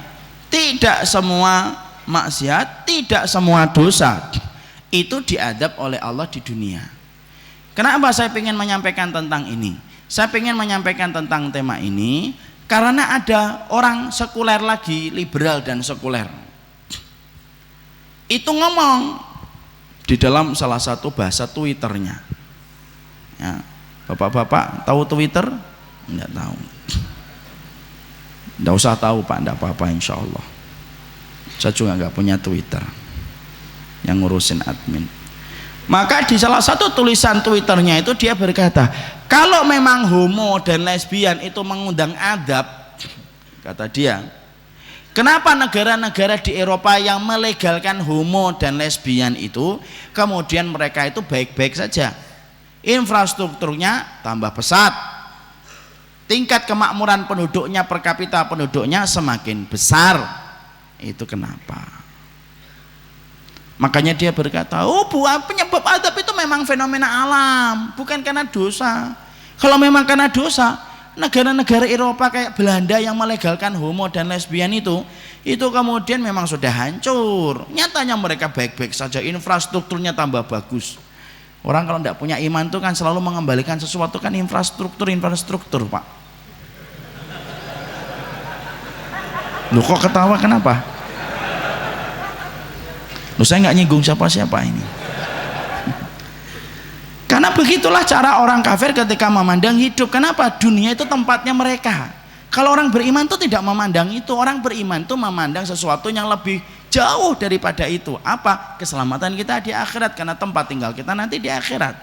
Tidak semua maksiat, tidak semua dosa itu diadab oleh Allah di dunia. Kenapa saya ingin menyampaikan tentang ini? Saya ingin menyampaikan tentang tema ini karena ada orang sekuler lagi, liberal dan sekuler. Itu ngomong di dalam salah satu bahasa Twitternya. Ya, bapak-bapak tahu Twitter? Enggak tahu. Enggak usah tahu Pak, enggak apa-apa insya Allah. Saya juga enggak punya Twitter yang ngurusin admin. Maka di salah satu tulisan Twitternya itu dia berkata, kalau memang homo dan lesbian itu mengundang adab, kata dia, kenapa negara-negara di Eropa yang melegalkan homo dan lesbian itu kemudian mereka itu baik-baik saja, infrastrukturnya tambah pesat, tingkat kemakmuran penduduknya per kapita penduduknya semakin besar, itu kenapa? Makanya dia berkata, oh penyebab adab itu memang fenomena alam, bukan karena dosa. Kalau memang karena dosa, negara-negara Eropa kayak Belanda yang melegalkan homo dan lesbian itu kemudian memang sudah hancur. Nyatanya mereka baik-baik saja, infrastrukturnya tambah bagus. Orang kalau tidak punya iman itu kan selalu mengembalikan sesuatu kan infrastruktur Pak. Loh kok ketawa kenapa? Loh saya nggak nyinggung siapa-siapa ini. Karena begitulah cara orang kafir ketika memandang hidup. Kenapa? Dunia itu tempatnya mereka. Kalau orang beriman itu tidak memandang itu. Orang beriman itu memandang sesuatu yang lebih jauh daripada itu. Apa? Keselamatan kita di akhirat, karena tempat tinggal kita nanti di akhirat.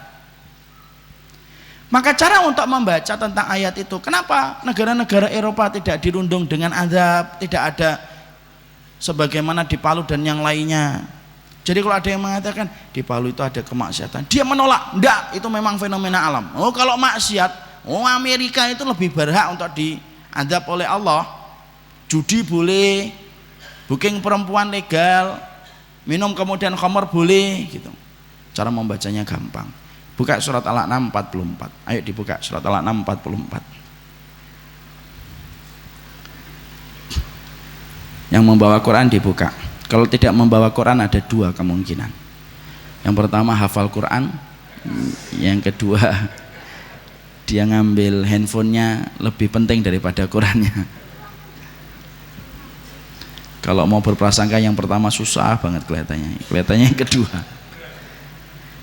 Maka cara untuk membaca tentang ayat itu, kenapa negara-negara Eropa tidak dirundung dengan azab, tidak ada sebagaimana di Palu dan yang lainnya. Jadi kalau ada yang mengatakan di Palu itu ada kemaksiatan, dia menolak, enggak, itu memang fenomena alam. Oh kalau maksiat, oh Amerika itu lebih berhak untuk diadab oleh Allah. Judi boleh, booking perempuan legal, minum kemudian khamar boleh, gitu. Cara membacanya gampang. Buka surat Al-An'am 44. Ayo dibuka surat Al-An'am 44. Yang membawa Quran dibuka. Kalau tidak membawa Quran ada dua kemungkinan. Yang pertama hafal Quran, yang kedua dia ngambil handphonenya lebih penting daripada Qurannya. Kalau mau berprasangka yang pertama susah banget kelihatannya yang kedua.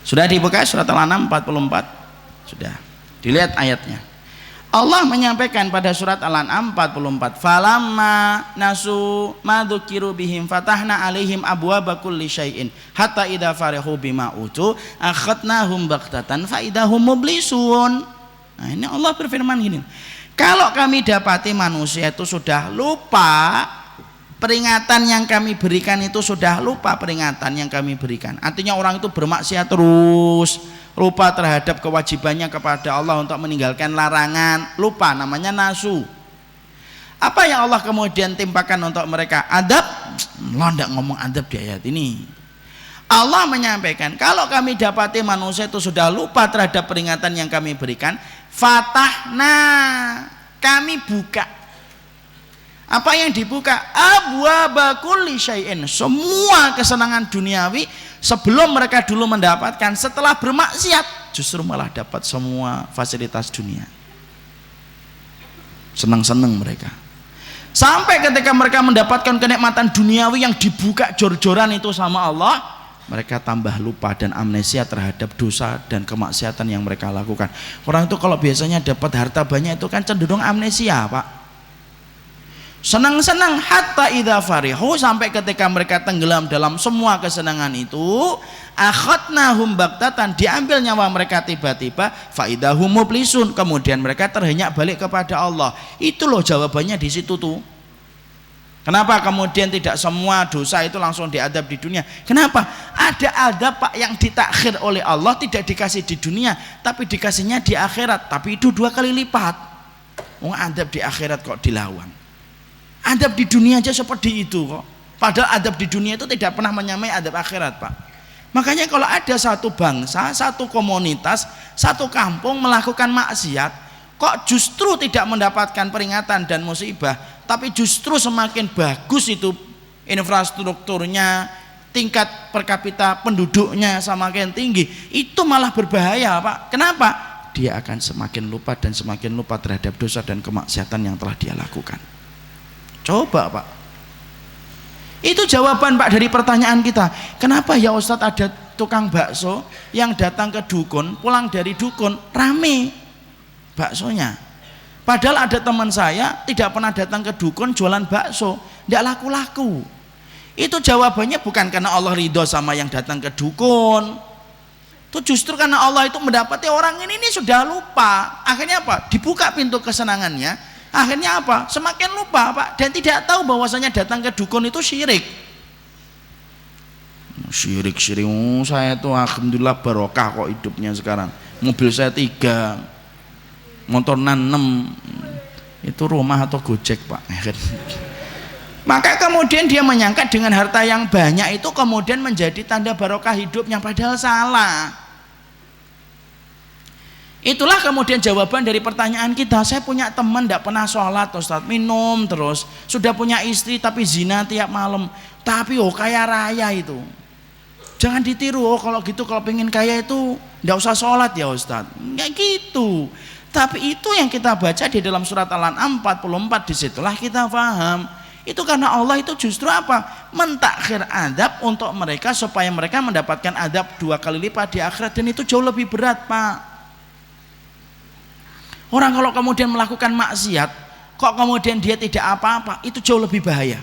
Sudah dibuka surat Al-An'am 44? Sudah. Dilihat ayatnya. Allah menyampaikan pada surat Al-An'am 44, falamma nasu ma dzukiru bihim fatahna alaihim abwaaba kulli syai'in hatta idza farihu bima utu akhadnahum baghtatan fa idahum mublisun. Nah, ini Allah berfirman gini. Kalau kami dapati manusia itu sudah lupa peringatan yang kami berikan, itu sudah lupa peringatan yang kami berikan. Artinya orang itu bermaksiat terus, lupa terhadap kewajibannya kepada Allah untuk meninggalkan larangan, lupa, namanya nasu. Apa yang Allah kemudian timpakan untuk mereka? Adab. Allah tidak ngomong adab di ayat ini. Allah menyampaikan kalau kami dapati manusia itu sudah lupa terhadap peringatan yang kami berikan, fatahna, kami buka. Apa yang dibuka? Abwaaba kulli syai'in, semua kesenangan duniawi sebelum mereka dulu mendapatkan, setelah bermaksiat justru malah dapat semua fasilitas dunia. Senang-senang mereka. Sampai ketika mereka mendapatkan kenikmatan duniawi yang dibuka jor-joran itu sama Allah, mereka tambah lupa dan amnesia terhadap dosa dan kemaksiatan yang mereka lakukan. Orang itu kalau biasanya dapat harta banyak itu kan cenderung amnesia, Pak. Senang-senang hatta idza farihu, sampai ketika mereka tenggelam dalam semua kesenangan itu, akhadnahum baghtatan, diambil nyawa mereka tiba-tiba, fa idahum mublisun, kemudian mereka terhenyak balik kepada Allah. Itu loh jawabannya di situ tuh. Kenapa kemudian tidak semua dosa itu langsung diadab di dunia? Kenapa? Ada adab Pak yang ditakhir oleh Allah, tidak dikasih di dunia tapi dikasihnya di akhirat, tapi itu 2 kali lipat. Adab di akhirat kok dilawan. Adab di dunia aja seperti itu kok. Padahal adab di dunia itu tidak pernah menyamai adab akhirat, Pak. Makanya kalau ada satu bangsa, satu komunitas, satu kampung melakukan maksiat, kok justru tidak mendapatkan peringatan dan musibah, tapi justru semakin bagus itu infrastrukturnya, tingkat per kapita penduduknya semakin tinggi, itu malah berbahaya, Pak. Kenapa? Dia akan semakin lupa dan semakin lupa terhadap dosa dan kemaksiatan yang telah dia lakukan. Coba, Pak. Itu jawaban, Pak, dari pertanyaan kita. Kenapa ya Ustadz ada tukang bakso yang datang ke dukun, pulang dari dukun rame baksonya. Padahal ada teman saya tidak pernah datang ke dukun jualan bakso, tidak laku-laku. Itu jawabannya bukan karena Allah ridho sama yang datang ke dukun. Itu justru karena Allah itu mendapati orang ini sudah lupa. Akhirnya apa? Dibuka pintu kesenangannya. Akhirnya apa? Semakin lupa, Pak, dan tidak tahu bahwasanya datang ke dukun itu syirik. Syirik. Saya tuh alhamdulillah barokah kok hidupnya sekarang. Mobil saya 3, motor 6. Itu rumah atau Gojek, Pak. Maka kemudian dia menyangka dengan harta yang banyak itu kemudian menjadi tanda barokah hidupnya, padahal salah. Itulah kemudian jawaban dari pertanyaan kita. Saya punya teman tidak pernah sholat, Ustadz, minum terus, sudah punya istri tapi zina tiap malam, tapi kaya raya itu. Jangan ditiru, kalau gitu, kalau pengen kaya itu tidak usah sholat ya Ustadz. Nggak gitu. Tapi itu yang kita baca di dalam surat Al-An'am 44, disitulah kita paham. Itu karena Allah itu justru apa? Mentakhir adab untuk mereka supaya mereka mendapatkan adab 2 kali lipat di akhirat, dan itu jauh lebih berat, Pak. Orang kalau kemudian melakukan maksiat, kok kemudian dia tidak apa-apa, itu jauh lebih bahaya.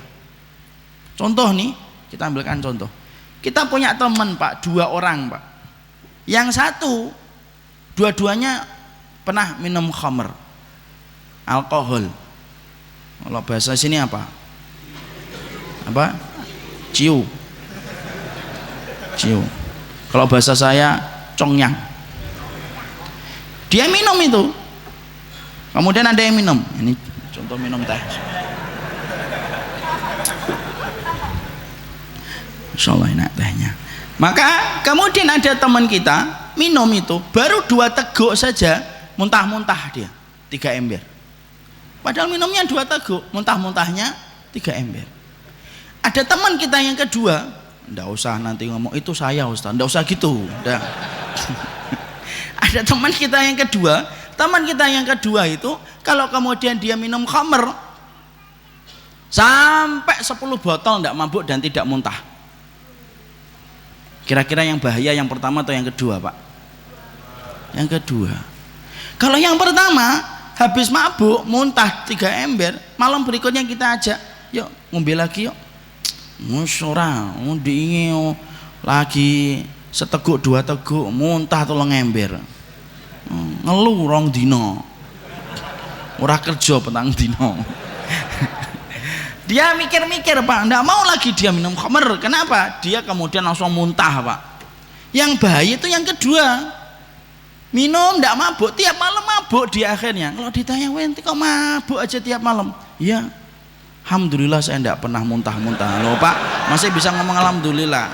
Contoh nih, kita ambilkan contoh. Kita punya teman, Pak, 2 orang, Pak. Yang satu, dua-duanya pernah minum khamr, alkohol. Kalau bahasa sini apa? Ciu. Kalau bahasa saya congyang. Dia minum itu. Kemudian ada yang minum. Ini contoh minum teh. Insyaallah enak tehnya. Maka kemudian ada teman kita minum itu, baru 2 teguk saja muntah-muntah dia 3 ember. Padahal minumnya 2 teguk, muntah-muntahnya 3 ember. Ada teman kita yang kedua, ndak usah nanti ngomong itu saya Ustaz, ndak usah gitu, udah. Ada teman kita yang kedua, itu kalau kemudian dia minum khamr sampai 10 botol ndak mabuk dan tidak muntah. Kira-kira yang bahaya yang pertama atau yang kedua, Pak? Yang kedua. Kalau yang pertama habis mabuk muntah 3 ember, malam berikutnya kita ajak, yuk ngombe lagi yuk. Musyora, diingin lagi seteguk 2 teguk muntah 3 ember. Ngeluh 2 dino. Ora kerja petang dino. Dia mikir-mikir, Pak, enggak mau lagi dia minum khamr. Kenapa? Dia kemudian langsung muntah, Pak. Yang bahaya itu yang kedua. Minum enggak mabuk, tiap malam mabuk di akhirnya. Kalau ditanya, "Wenti kok mabuk aja tiap malam?" Iya. Alhamdulillah saya enggak pernah muntah-muntah. Loh, Pak, masih bisa ngomong alhamdulillah.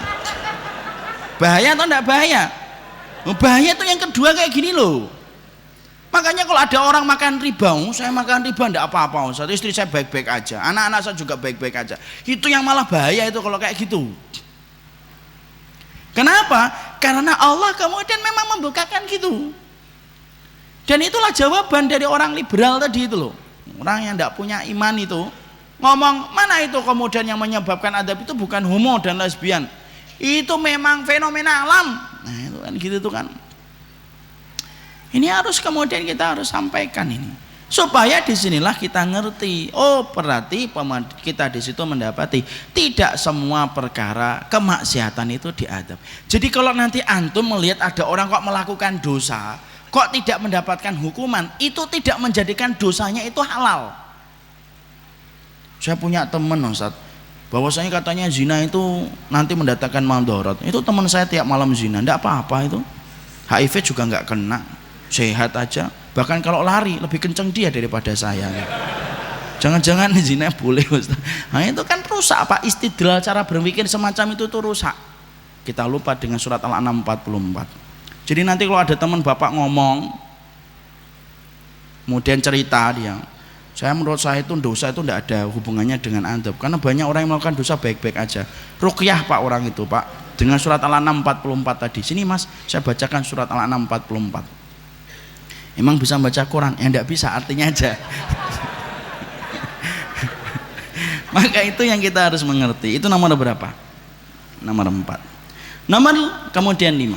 Bahaya atau enggak bahaya? Bahaya itu yang kedua kayak gini loh. Makanya kalau ada orang makan riba, saya makan riba enggak apa-apa, Ustaz, istri saya baik-baik aja, anak-anak saya juga baik-baik aja. Itu yang malah bahaya itu kalau kayak gitu. Kenapa? Karena Allah kemudian memang membukakan gitu. Dan itulah jawaban dari orang liberal tadi itu loh. Orang yang enggak punya iman itu ngomong, mana itu kemudian yang menyebabkan adab itu bukan homo dan lesbian. Itu memang fenomena alam. Nah, itu kan gitu tuh kan. Ini harus kemudian kita harus sampaikan ini supaya disinilah kita ngerti. Oh, berarti kita di situ mendapati tidak semua perkara kemaksiatan itu diadab. Jadi kalau nanti antum melihat ada orang kok melakukan dosa, kok tidak mendapatkan hukuman, itu tidak menjadikan dosanya itu halal. Saya punya teman, Ustaz, bahwasanya katanya zina itu nanti mendatangkan mandorot. Itu teman saya tiap malam zina, enggak apa-apa itu. HIV juga enggak kena, sehat aja. Bahkan kalau lari lebih kenceng dia daripada saya. Jangan-jangan zina boleh, Ustaz. Nah, itu kan rusak, Pak. Istidlal cara berpikir semacam itu tuh rusak. kita lupa dengan surat Al-An'am 44. Jadi nanti kalau ada teman bapak ngomong, kemudian cerita dia, menurut saya itu dosa itu tidak ada hubungannya dengan adab, karena banyak orang yang melakukan dosa baik-baik aja. Ruqyah pak orang itu pak, dengan surat Al-An'am 44 tadi. Sini mas, saya bacakan surat Al-An'am 44. Emang bisa baca Quran? Ya tidak bisa, artinya aja. Maka itu yang kita harus mengerti. Itu nomor berapa? Nomor 4. Nomor kemudian 5.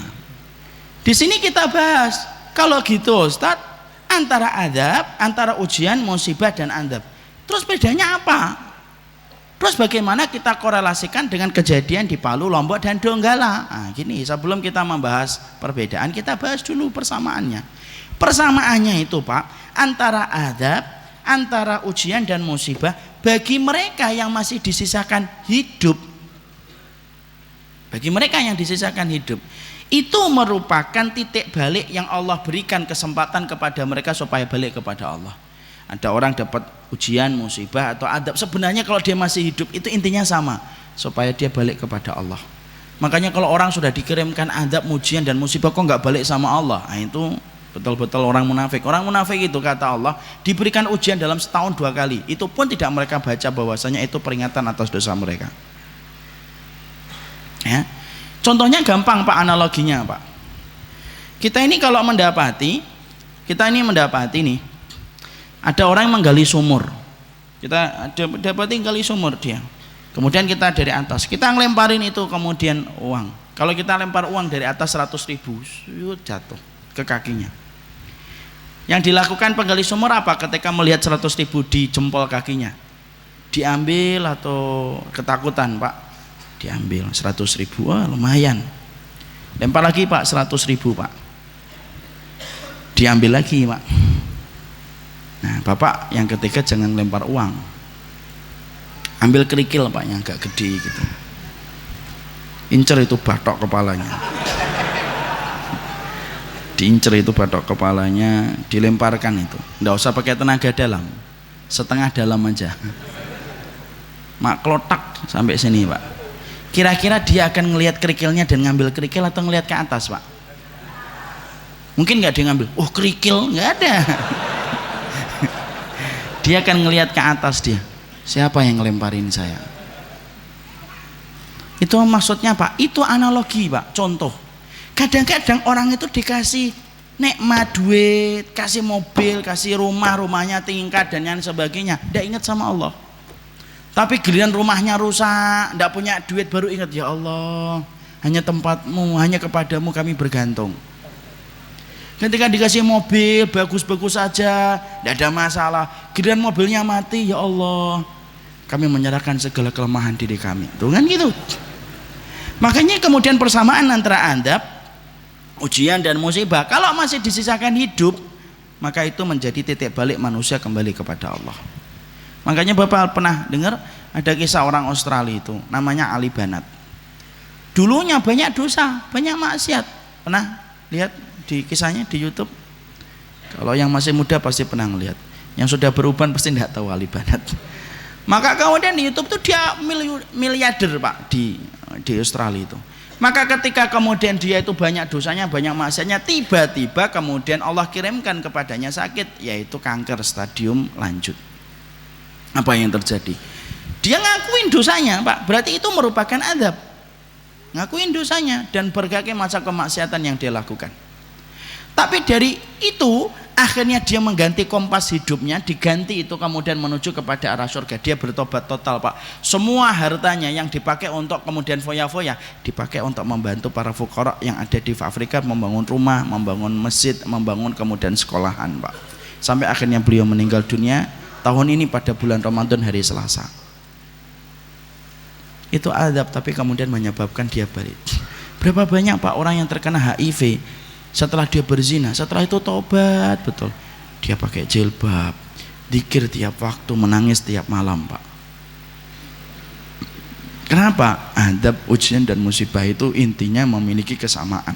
Di sini kita bahas, kalau gitu Ustaz, antara adab, antara ujian, musibah dan adab. Terus bedanya apa? Terus bagaimana kita korelasikan dengan kejadian di Palu, Lombok dan Donggala? Nah, gini, sebelum kita membahas perbedaan, kita bahas dulu persamaannya. Persamaannya itu Pak, antara adab, antara ujian dan musibah bagi mereka yang masih disisakan hidup. Bagi mereka yang disisakan hidup, itu merupakan titik balik yang Allah berikan kesempatan kepada mereka supaya balik kepada Allah. Ada orang dapat ujian, musibah atau adab, sebenarnya kalau dia masih hidup itu intinya sama, supaya dia balik kepada Allah. Makanya kalau orang sudah dikirimkan adab, ujian dan musibah kok nggak balik sama Allah, nah itu betul-betul orang munafik. Orang munafik itu kata Allah diberikan ujian dalam setahun 2 kali, itu pun tidak mereka baca bahwasanya itu peringatan atas dosa mereka. Ya. Contohnya gampang Pak, analoginya Pak. Kita ini mendapati nih, ada orang yang menggali sumur. Kita dapati gali sumur dia. Kemudian kita dari atas, kita ngelemparin itu kemudian uang. Kalau kita lempar uang dari atas 100.000, jatuh ke kakinya. Yang dilakukan penggali sumur apa ketika melihat 100.000 di jempol kakinya? Diambil atau ketakutan Pak? Diambil 100.000, wah lumayan. Lempar lagi Pak, 100.000 Pak. Diambil lagi Pak. Nah Bapak yang ketiga jangan lempar uang, ambil kerikil Pak yang agak gede gitu, incer itu batok kepalanya. Diincer itu batok kepalanya, dilemparkan itu. Nggak usah pakai tenaga dalam, setengah dalam aja. Mak klotak sampai sini Pak. Kira-kira dia akan ngelihat kerikilnya dan ngambil kerikil atau ngelihat ke atas Pak? Mungkin nggak dia ngambil, oh kerikil, nggak ada. Dia akan ngelihat ke atas dia. Siapa yang ngelemparin saya? Itu maksudnya Pak, itu analogi Pak, contoh. Kadang-kadang orang itu dikasih nikmat duit, kasih mobil, kasih rumah, rumahnya tingkat dan yang sebagainya, tidak ingat sama Allah. Tapi giliran rumahnya rusak, tidak punya duit, baru ingat, ya Allah, hanya tempatmu, hanya kepadamu kami bergantung. Ketika dikasih mobil bagus-bagus saja, tidak ada masalah, giliran mobilnya mati, ya Allah, kami menyerahkan segala kelemahan diri kami. Tuh kan gitu. Makanya kemudian persamaan antara adab, ujian dan musibah, kalau masih disisakan hidup, maka itu menjadi titik balik manusia kembali kepada Allah. Makanya Bapak pernah dengar ada kisah orang Australia itu namanya Ali Banat. Dulunya banyak dosa, banyak maksiat. Pernah lihat di kisahnya di YouTube? Kalau yang masih muda pasti pernah lihat. Yang sudah beruban pasti tidak tahu Ali Banat. Maka kemudian di YouTube tuh dia miliarder Pak di Australia itu. Maka ketika kemudian dia itu banyak dosanya, banyak maksiatnya, tiba-tiba kemudian Allah kirimkan kepadanya sakit, yaitu kanker stadium lanjut. Apa yang terjadi? Dia ngakuin dosanya Pak, berarti itu merupakan adab. Ngakuin dosanya dan berbagai macam kemaksiatan yang dia lakukan. Tapi dari itu akhirnya dia mengganti kompas hidupnya, diganti itu kemudian menuju kepada arah surga. Dia bertobat total Pak. Semua hartanya yang dipakai untuk kemudian foya-foya dipakai untuk membantu para fuqara yang ada di Afrika, membangun rumah, membangun masjid, membangun kemudian sekolahan Pak. Sampai akhirnya beliau meninggal dunia tahun ini pada bulan Ramadan hari Selasa. Itu adab, tapi kemudian menyebabkan dia balik. Berapa banyak Pak orang yang terkena HIV setelah dia berzina, setelah itu tobat betul, dia pakai jilbab, zikir tiap waktu, menangis tiap malam Pak. Kenapa? Adab, ujian dan musibah itu intinya memiliki kesamaan,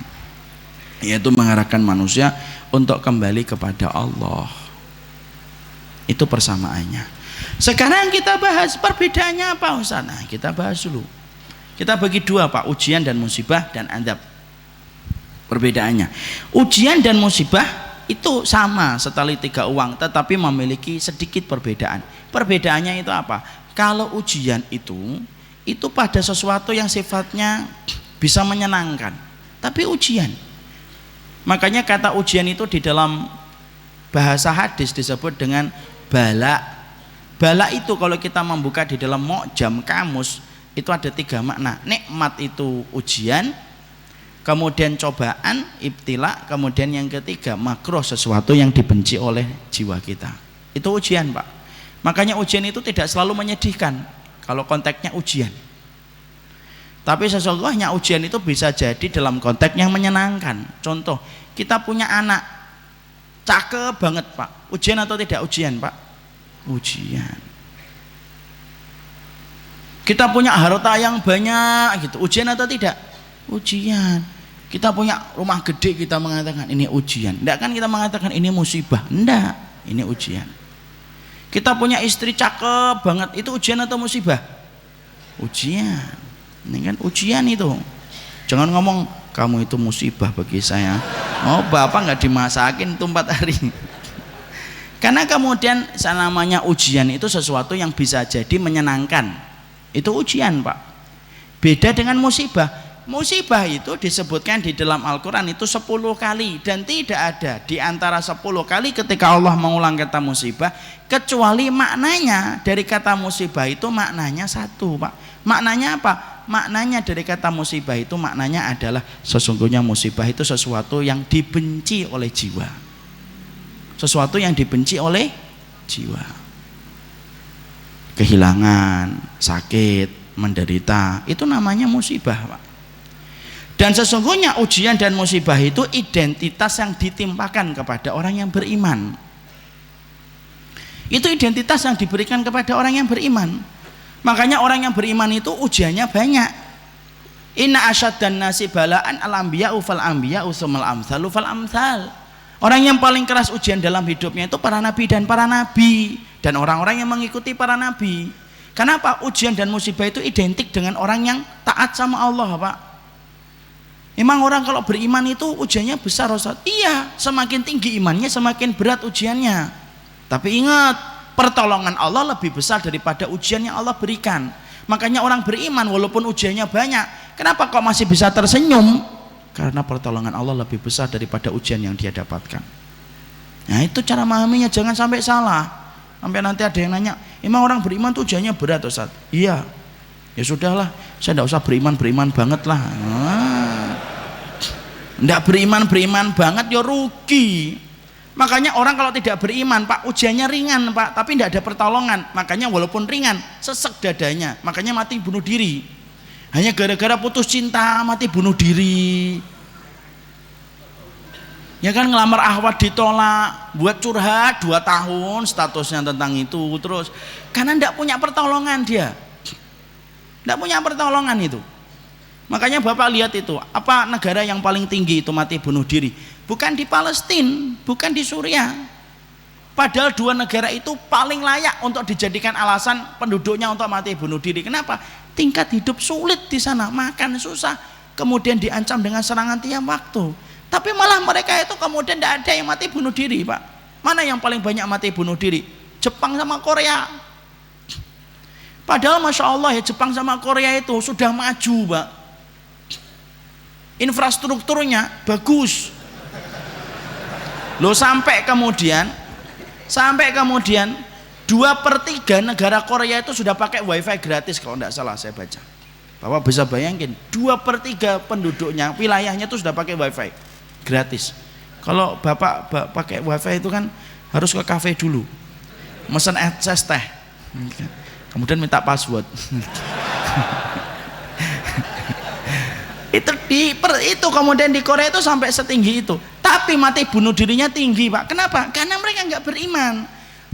yaitu mengarahkan manusia untuk kembali kepada Allah. Itu persamaannya. Sekarang kita bahas perbedaannya apa Ustaz? Nah, kita bahas dulu. Kita bagi dua Pak, ujian dan musibah dan adab. Perbedaannya, ujian dan musibah itu sama setali tiga uang, tetapi memiliki sedikit perbedaan. Perbedaannya itu apa? Kalau ujian itu pada sesuatu yang sifatnya bisa menyenangkan, tapi ujian. Makanya kata ujian itu di dalam bahasa hadis disebut dengan bala. Bala itu kalau kita membuka di dalam Mu'jam kamus itu ada tiga makna. Nikmat itu ujian, kemudian cobaan, ibtila, kemudian yang ketiga makruh, sesuatu yang dibenci oleh jiwa kita. Itu ujian Pak. Makanya ujian itu tidak selalu menyedihkan kalau konteksnya ujian. Tapi sesungguhnya ujian itu bisa jadi dalam konteks yang menyenangkan. Contoh, kita punya anak cakep banget Pak, ujian atau tidak ujian Pak? Ujian. Kita punya harta yang banyak gitu, ujian atau tidak? Ujian. Kita punya rumah gede, kita mengatakan ini ujian. Enggak kan kita mengatakan ini musibah? Enggak, ini ujian. Kita punya istri cakep banget, itu ujian atau musibah? Ujian. Ini kan ujian itu. Jangan ngomong kamu itu musibah bagi saya. Oh bapak nggak dimasakin itu 4 hari. Karena kemudian namanya ujian itu sesuatu yang bisa jadi menyenangkan. Itu ujian Pak. Beda dengan musibah. Musibah itu disebutkan di dalam Al-Quran itu 10 kali, dan tidak ada di antara 10 kali ketika Allah mengulang kata musibah kecuali maknanya dari kata musibah itu maknanya satu Pak. Maknanya apa? Maknanya dari kata musibah itu maknanya adalah sesungguhnya musibah itu sesuatu yang dibenci oleh jiwa. Sesuatu yang dibenci oleh jiwa. Kehilangan, sakit, menderita, itu namanya musibah Pak. Dan sesungguhnya ujian dan musibah itu identitas yang ditimpakan kepada orang yang beriman. Itu identitas yang diberikan kepada orang yang beriman. Makanya orang yang beriman itu ujiannya banyak. Inna asyaddan nasi balaan al-anbiya'u fal-anbiya'u tsummal amthalu fal-amthal. Orang yang paling keras ujian dalam hidupnya itu para nabi dan para nabi, dan orang-orang yang mengikuti para nabi. Kenapa? Ujian dan musibah itu identik dengan orang yang taat sama Allah Pak. Emang orang kalau beriman itu ujiannya besar Ustaz? Iya, semakin tinggi imannya semakin berat ujiannya. Tapi ingat, pertolongan Allah lebih besar daripada ujian yang Allah berikan. Makanya orang beriman walaupun ujiannya banyak, kenapa kok masih bisa tersenyum? Karena pertolongan Allah lebih besar daripada ujian yang dia dapatkan. Nah itu cara memahaminya, jangan sampai salah. Sampai nanti ada yang nanya, emang orang beriman tuh ujiannya berat Ustaz? Iya. Ya sudahlah, saya tidak usah beriman banget lah. Tidak beriman banget ya rugi. Makanya orang kalau tidak beriman Pak, ujiannya ringan Pak, tapi tidak ada pertolongan. Makanya walaupun ringan, sesek dadanya, makanya mati bunuh diri. Hanya gara-gara putus cinta mati bunuh diri. Ya kan, ngelamar ahwat ditolak, buat curhat 2 tahun statusnya tentang itu terus, karena tidak punya pertolongan dia. Tidak punya pertolongan itu. Makanya Bapak lihat itu, apa negara yang paling tinggi itu mati bunuh diri? Bukan di Palestina, bukan di Suriah. Padahal 2 negara itu paling layak untuk dijadikan alasan penduduknya untuk mati bunuh diri. Kenapa? Tingkat hidup sulit di sana, makan susah, kemudian diancam dengan serangan tiap waktu. Tapi malah mereka itu kemudian tidak ada yang mati bunuh diri Pak. Mana yang paling banyak mati bunuh diri? Jepang sama Korea. Padahal Masya Allah ya, Jepang sama Korea itu sudah maju Pak. Infrastrukturnya bagus. Loh sampai kemudian 2/3 negara Korea itu sudah pakai wifi gratis kalau tidak salah saya baca. Bapak bisa bayangin 2/3 penduduknya, wilayahnya itu sudah pakai wifi gratis. Kalau Bapak pakai wifi itu kan harus ke kafe dulu, mesen es teh, kemudian minta password. itu kemudian di Korea itu sampai setinggi itu, tapi mati bunuh dirinya tinggi Pak. Kenapa? Karena mereka nggak beriman.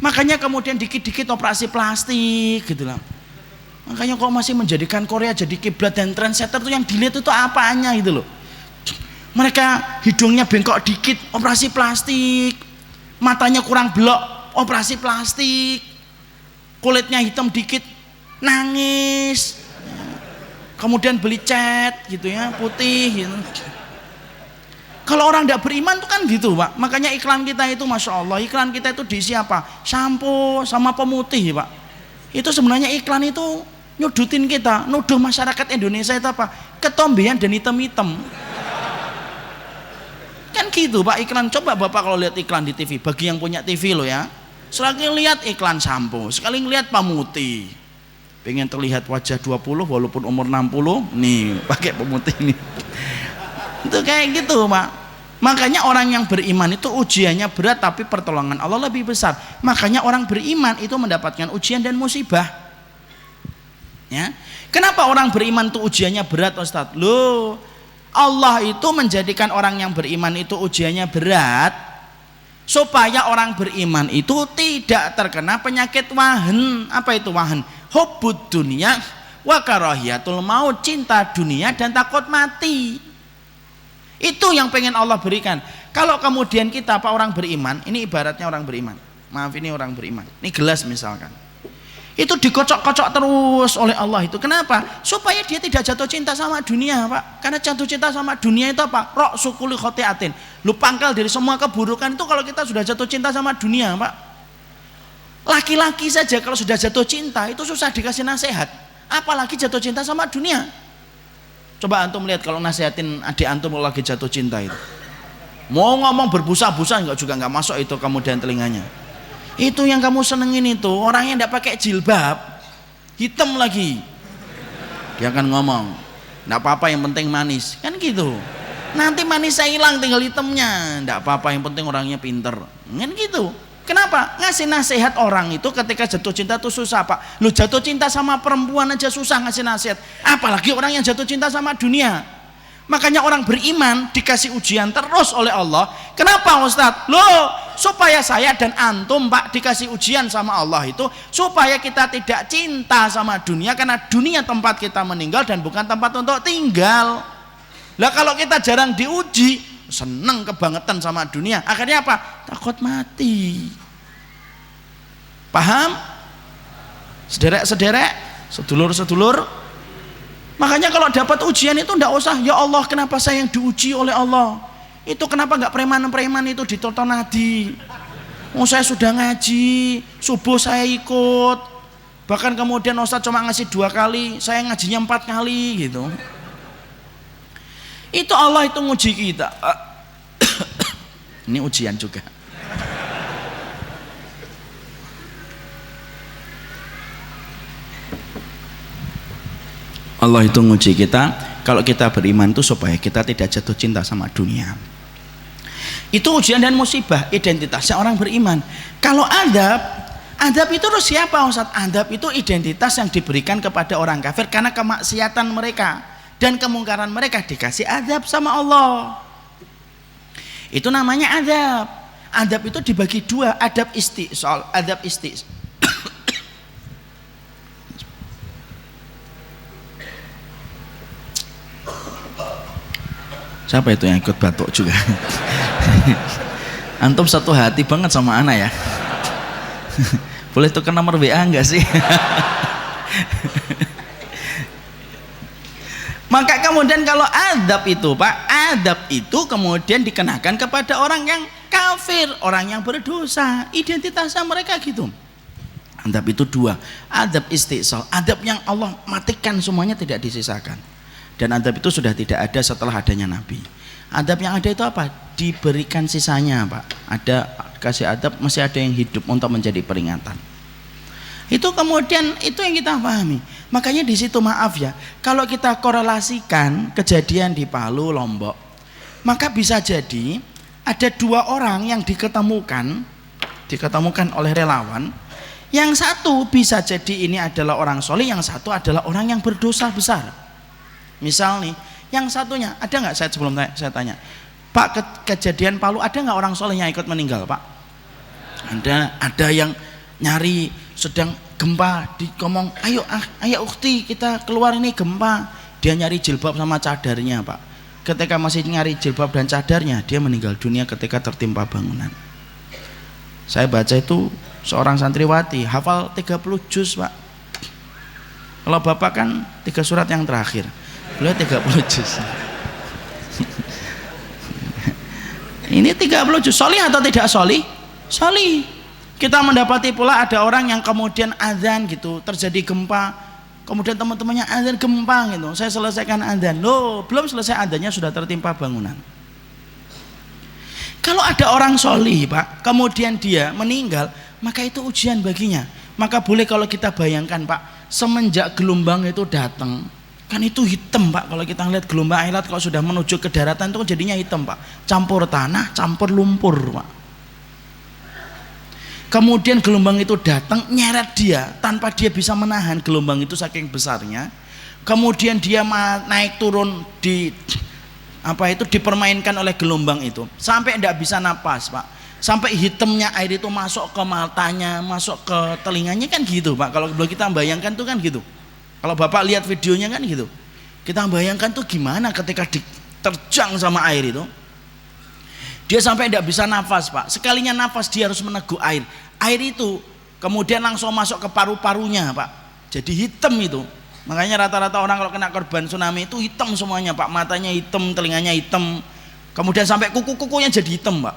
Makanya kemudian dikit-dikit operasi plastik gitu lah. Makanya kok masih menjadikan Korea jadi kiblat dan trendsetter tuh, yang dilihat itu apanya gitu loh. Mereka hidungnya bengkok dikit, operasi plastik, matanya kurang belok, operasi plastik, kulitnya hitam dikit, nangis. kemudian beli cat gitu ya, putih gitu. Kalau orang tidak beriman tuh kan gitu Pak. Makanya iklan kita itu Masya Allah, iklan kita itu diisi apa? Sampo sama pemutih Pak. Itu sebenarnya iklan itu nyudutin kita, nuduh masyarakat Indonesia itu apa? Ketombean dan hitam-hitam. Kan gitu Pak iklan. Coba Bapak kalau lihat iklan di TV, bagi yang punya TV loh ya, sekali lihat iklan sampo, sekali lihat pemutih, pengen terlihat wajah 20 walaupun umur 60 nih pakai pemutih nih. Itu kayak gitu Pak. Makanya orang yang beriman itu ujiannya berat tapi pertolongan Allah lebih besar. Makanya orang beriman itu mendapatkan ujian dan musibah ya. Kenapa orang beriman itu ujiannya berat Ustadz? Loh, Allah itu menjadikan orang yang beriman itu ujiannya berat supaya orang beriman itu tidak terkena penyakit wahan. Apa itu wahan? Hubbud dunia wa karahiyatul maut, cinta dunia dan takut mati. Itu yang pengen Allah berikan. Kalau kemudian kita apa orang beriman, ini ibaratnya orang beriman, maaf ini orang beriman, ini gelas misalkan, itu dikocok-kocok terus oleh Allah itu. Kenapa? Supaya dia tidak jatuh cinta sama dunia Pak. Karena jatuh cinta sama dunia itu apa? Rok sukuli khotiatin, lu pangkal dari semua keburukan. Itu kalau kita sudah jatuh cinta sama dunia Pak. Laki-laki saja kalau sudah jatuh cinta itu susah dikasih nasihat, apalagi jatuh cinta sama dunia. Coba antum lihat kalau nasihatin adik antum kalau lagi jatuh cinta itu, mau ngomong berbusa-busa juga nggak masuk itu kemudian telinganya. Itu yang kamu senengin itu orang yang tidak pakai jilbab, hitam lagi, dia akan ngomong nggak apa-apa yang penting manis, kan gitu. Nanti manisnya hilang tinggal hitamnya, nggak apa-apa yang penting orangnya pinter, kan gitu. Kenapa? Ngasih nasihat orang itu ketika jatuh cinta itu susah Pak. Lu jatuh cinta sama perempuan aja susah ngasih nasihat, apalagi orang yang jatuh cinta sama dunia. Makanya orang beriman dikasih ujian terus oleh Allah. Kenapa Ustadz? Loh, supaya saya dan antum Pak dikasih ujian sama Allah itu supaya kita tidak cinta sama dunia, karena dunia tempat kita meninggal dan bukan tempat untuk tinggal. Lah kalau kita jarang diuji, seneng kebangetan sama dunia, akhirnya apa? Takut mati. Paham? Sederek-sederek, sedulur-sedulur. Makanya kalau dapat ujian itu ndak usah ya Allah kenapa saya yang diuji oleh Allah, itu kenapa nggak preman-preman itu ditonton nadi. Oh saya sudah ngaji, subuh saya ikut, bahkan kemudian Ustadz cuma ngasih 2 kali, saya ngajinya 4 kali gitu. Itu Allah itu nguji kita. Ini ujian juga. Allah itu nguji kita kalau kita beriman itu supaya kita tidak jatuh cinta sama dunia. Itu ujian dan musibah, identitasnya orang beriman. Kalau adab itu terus siapa Ustaz? Adab itu identitas yang diberikan kepada orang kafir karena kemaksiatan mereka dan kemungkaran mereka, dikasih adab sama Allah. Itu namanya adab. Adab itu dibagi 2, adab istisol, adab istis. Siapa itu yang ikut batuk juga? Antum satu hati banget sama ana ya. Boleh tukar nomor WA enggak sih? Maka kemudian kalau adab itu Pak, adab itu kemudian dikenakan kepada orang yang kafir, orang yang berdosa, identitasnya mereka gitu. Adab itu 2, adab istisal, adab yang Allah matikan semuanya tidak disisakan. Dan adab itu sudah tidak ada setelah adanya Nabi. Adab yang ada itu apa? Diberikan sisanya Pak. Ada kasih adab, masih ada yang hidup untuk menjadi peringatan. Itu kemudian itu yang kita pahami. Makanya di situ maaf ya, kalau kita korelasikan kejadian di Palu, Lombok, maka bisa jadi ada 2 orang yang diketemukan oleh relawan. Yang satu bisa jadi ini adalah orang soleh, yang satu adalah orang yang berdosa besar. Misal nih, yang satunya ada nggak, saya tanya, Pak, kejadian Palu ada nggak orang soleh yang ikut meninggal Pak? Ada yang nyari sedang gempa, dikomong, ayo ukti kita keluar ini gempa, dia nyari jilbab sama cadarnya Pak. Ketika masih nyari jilbab dan cadarnya, dia meninggal dunia ketika tertimpa bangunan. Saya baca itu seorang santriwati hafal 30 juz Pak. Kalau bapak kan 3 surat yang terakhir, beliau 30 juz. Ini 30 juz. Solih atau tidak solih? Solih. Kita mendapati pula ada orang yang kemudian azan gitu, terjadi gempa, kemudian teman-temannya azan gempa gitu, saya selesaikan azan, loh belum selesai azannya sudah tertimpa bangunan. Kalau ada orang solih Pak, kemudian dia meninggal, maka itu ujian baginya. Maka boleh kalau kita bayangkan Pak, semenjak gelombang itu datang, kan itu hitam Pak. Kalau kita lihat gelombang air laut kalau sudah menuju ke daratan itu jadinya hitam Pak, campur tanah, campur lumpur Pak. Kemudian gelombang itu datang nyeret dia tanpa dia bisa menahan gelombang itu saking besarnya. Kemudian dia naik turun di dipermainkan oleh gelombang itu sampai tidak bisa napas Pak, sampai hitamnya air itu masuk ke matanya, masuk ke telinganya kan gitu Pak. Kalau kita bayangkan tuh kan gitu, kalau Bapak lihat videonya kan gitu, kita bayangkan tuh gimana ketika diterjang sama air itu, dia sampai tidak bisa nafas Pak. Sekalinya nafas dia harus meneguk air itu kemudian langsung masuk ke paru-parunya Pak, jadi hitam itu. Makanya rata-rata orang kalau kena korban tsunami itu hitam semuanya Pak, matanya hitam, telinganya hitam, kemudian sampai kuku-kukunya jadi hitam Pak.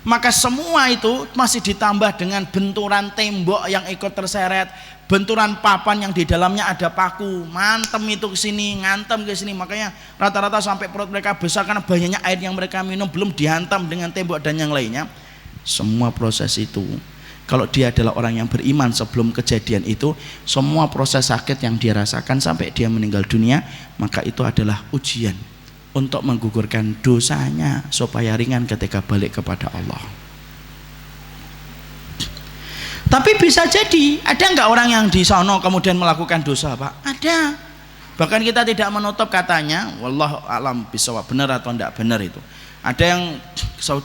Maka semua itu masih ditambah dengan benturan tembok yang ikut terseret, benturan papan yang di dalamnya ada paku, mantem itu ke sini, ngantem ke sini. Makanya rata-rata sampai perut mereka besar karena banyaknya air yang mereka minum, belum dihantam dengan tembok dan yang lainnya. Semua proses itu, kalau dia adalah orang yang beriman sebelum kejadian itu, semua proses sakit yang dia rasakan sampai dia meninggal dunia, maka itu adalah ujian untuk menggugurkan dosanya supaya ringan ketika balik kepada Allah. Tapi bisa jadi ada nggak orang yang di sono kemudian melakukan dosa Pak? Ada. Bahkan kita tidak menutup katanya, wallahu alam bisawab, benar atau tidak benar itu. Ada yang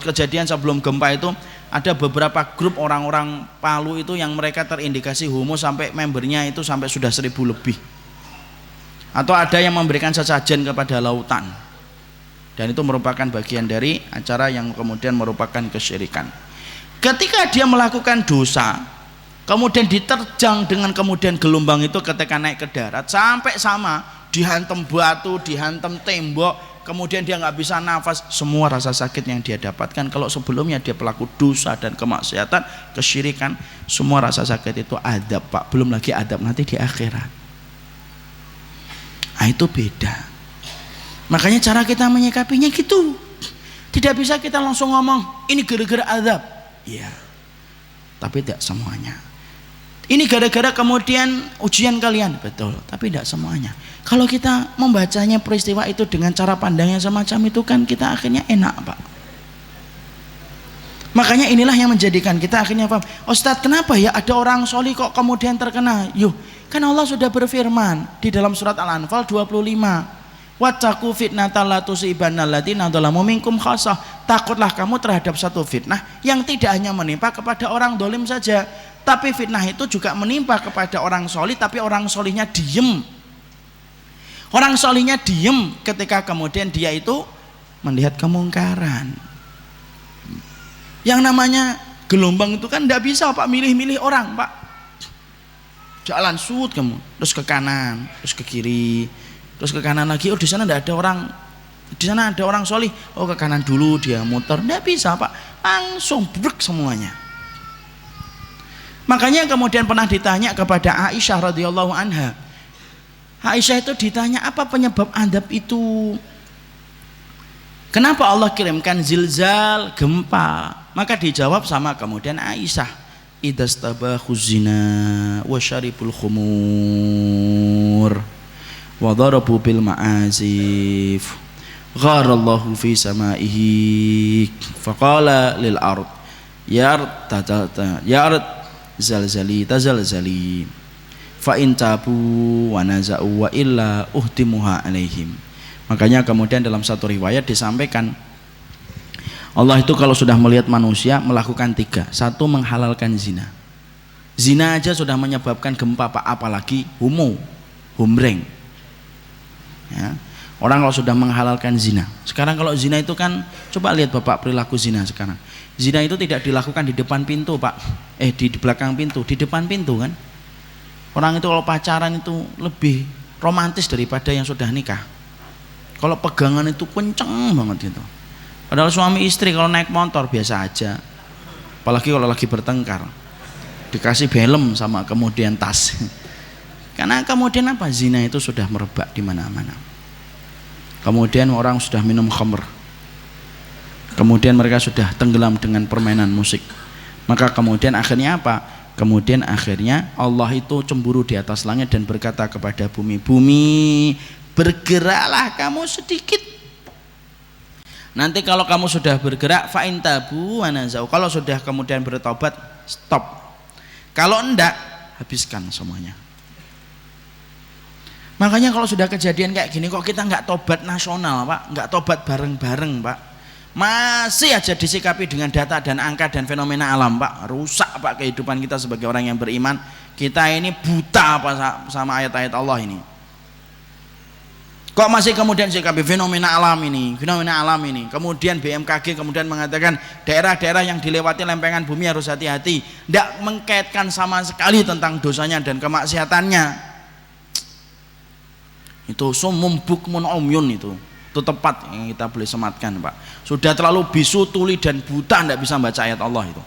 kejadian sebelum gempa itu, ada beberapa grup orang-orang Palu itu yang mereka terindikasi homo sampai membernya itu sampai sudah 1000 lebih. Atau ada yang memberikan sesajen kepada lautan. Dan itu merupakan bagian dari acara yang kemudian merupakan kesyirikan. Ketika dia melakukan dosa, kemudian diterjang dengan kemudian gelombang itu ketika naik ke darat, sampai sama dihantam batu, dihantam tembok, kemudian dia nggak bisa nafas, semua rasa sakit yang dia dapatkan kalau sebelumnya dia pelaku dosa dan kemaksiatan, kesyirikan, semua rasa sakit itu adab Pak, belum lagi adab nanti di akhirat. Nah itu beda. Makanya cara kita menyikapinya gitu, tidak bisa kita langsung ngomong ini gara-gara adab, iya, tapi tidak semuanya. Ini gara-gara kemudian ujian kalian, betul, tapi tidak semuanya. Kalau kita membacanya peristiwa itu dengan cara pandang yang semacam itu kan kita akhirnya enak Pak. Makanya inilah yang menjadikan kita akhirnya paham, Ustadz kenapa ya ada orang solih kok kemudian terkena? Yuh, kan Allah sudah berfirman di dalam surat Al-Anfal 25, wattaqu fitnatal la tusibanna alladziina dzalamu minkum khassah. Takutlah kamu terhadap satu fitnah yang tidak hanya menimpa kepada orang dolim saja, tapi fitnah itu juga menimpa kepada orang solih, tapi orang solihnya diem. Orang solihnya diem ketika kemudian dia itu melihat kemungkaran. Yang namanya gelombang itu kan tidak bisa Pak milih-milih orang Pak. Jalan sud kamu, terus ke kanan, terus ke kiri, terus ke kanan lagi. Oh di sana tidak ada orang, di sana ada orang solih. Oh ke kanan dulu dia muter, tidak bisa Pak. Langsung brek semuanya. Makanya kemudian pernah ditanya kepada Aisyah radhiyallahu anha. Aisyah itu ditanya apa penyebab adab itu? Kenapa Allah kirimkan zilzal, gempa? Maka dijawab sama kemudian Aisyah, idastabahu zina wa syaribul khumur wa darabu bil ma'azif gharallahu fi samaihi faqala lil ard ya ard zalzali tazalzali fa in tabu wa naza'u wa illa uhtimuha alaihim. Makanya kemudian dalam satu riwayat disampaikan Allah itu kalau sudah melihat manusia melakukan 3. 1, menghalalkan zina. Zina aja sudah menyebabkan gempa Pak, apalagi humreng ya. Orang kalau sudah menghalalkan zina, sekarang kalau zina itu kan, coba lihat Bapak perilaku zina sekarang. Zina itu tidak dilakukan di depan pintu Pak, di belakang pintu, di depan pintu kan. Orang itu kalau pacaran itu lebih romantis daripada yang sudah nikah. Kalau pegangan itu kenceng banget itu. Padahal suami istri kalau naik motor biasa aja. Apalagi kalau lagi bertengkar. Dikasih helm sama kemudian tas. Karena kemudian apa? Zina itu sudah merebak di mana-mana. Kemudian orang sudah minum khamr. Kemudian mereka sudah tenggelam dengan permainan musik. Maka kemudian akhirnya apa? Kemudian akhirnya Allah itu cemburu di atas langit dan berkata kepada bumi, bumi bergeraklah kamu sedikit. Nanti kalau kamu sudah bergerak, fa'in tabu wa nazau. Kalau sudah kemudian bertobat, stop. Kalau enggak, habiskan semuanya. Makanya kalau sudah kejadian kayak gini, kok kita nggak tobat nasional, Pak? Nggak tobat bareng-bareng, Pak? Masih aja disikapi dengan data dan angka dan fenomena alam, Pak. Rusak, Pak, kehidupan kita sebagai orang yang beriman. Kita ini buta apa sama ayat-ayat Allah ini. Kok masih kemudian sikapi fenomena alam ini, fenomena alam ini. Kemudian BMKG kemudian mengatakan daerah-daerah yang dilewati lempengan bumi harus hati-hati. Tidak mengkaitkan sama sekali tentang dosanya dan kemaksiatannya. Itu sumum bukmun umyun itu tepat yang kita boleh sematkan, Pak. Sudah terlalu bisu, tuli dan buta, tidak bisa baca ayat Allah itu.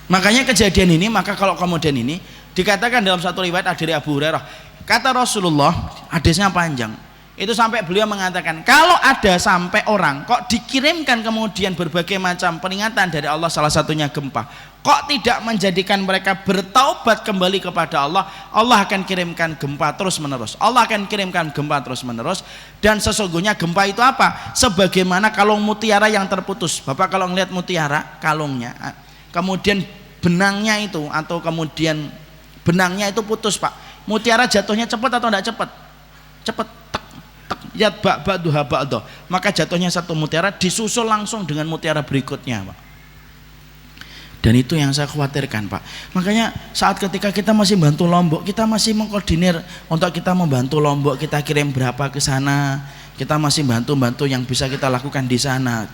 Makanya kejadian ini, maka kalau kemudian ini dikatakan dalam satu riwayat dari Abu Hurairah, kata Rasulullah, hadisnya panjang, itu sampai beliau mengatakan, kalau ada sampai orang kok dikirimkan kemudian berbagai macam peringatan dari Allah, salah satunya gempa, kok tidak menjadikan mereka bertaubat kembali kepada Allah, Allah akan kirimkan gempa terus menerus. Allah akan kirimkan gempa terus menerus. Dan sesungguhnya gempa itu apa? Sebagaimana kalung mutiara yang terputus. Bapak kalau ngelihat mutiara kalungnya, kemudian benangnya itu atau kemudian benangnya itu putus, Pak. Mutiara jatuhnya cepat atau tidak cepat? Cepat. Yat ba'duha ba'do. Maka jatuhnya satu mutiara disusul langsung dengan mutiara berikutnya, Pak. Dan itu yang saya khawatirkan, Pak. Makanya saat ketika kita masih bantu Lombok, kita masih mengkoordinir untuk kita membantu Lombok, kita kirim berapa ke sana, kita masih bantu-bantu yang bisa kita lakukan di sana.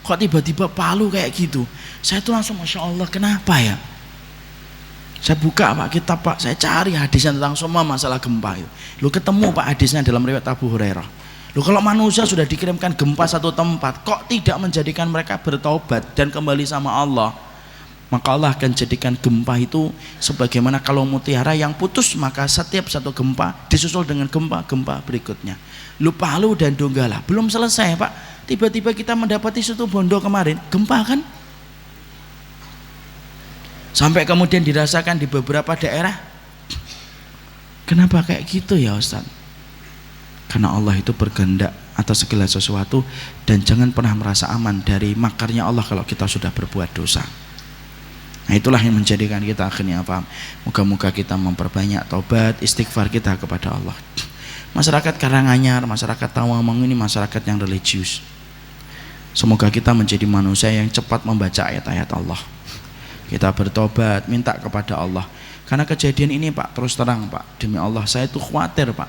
Kok tiba-tiba Palu kayak gitu? Saya tuh langsung Masya Allah, kenapa ya? Saya buka, Pak, kitab, Pak, saya cari hadisnya tentang semua masalah gempa itu. Lu ketemu, Pak, hadisnya dalam riwayat Abu Hurairah. Lu kalau manusia sudah dikirimkan gempa satu tempat, kok tidak menjadikan mereka bertaubat dan kembali sama Allah? Maka Allah akan jadikan gempa itu sebagaimana kalau mutiara yang putus, maka setiap satu gempa disusul dengan gempa-gempa berikutnya. Lu Palu dan Donggala belum selesai, Pak, tiba-tiba kita mendapati Situ Bondo kemarin gempa kan, sampai kemudian dirasakan di beberapa daerah. Kenapa kayak gitu ya Ustaz? Karena Allah itu berkehendak atas segala sesuatu, dan jangan pernah merasa aman dari makarnya Allah kalau kita sudah berbuat dosa. Nah, itulah yang menjadikan kita akhirnya paham. Moga-moga kita memperbanyak taubat, istighfar kita kepada Allah. Masyarakat Karanganyar, masyarakat Tawangmangu ini masyarakat yang religius. Semoga kita menjadi manusia yang cepat membaca ayat-ayat Allah. Kita bertobat, minta kepada Allah. Karena kejadian ini, Pak, terus terang, Pak, demi Allah saya itu khawatir, Pak.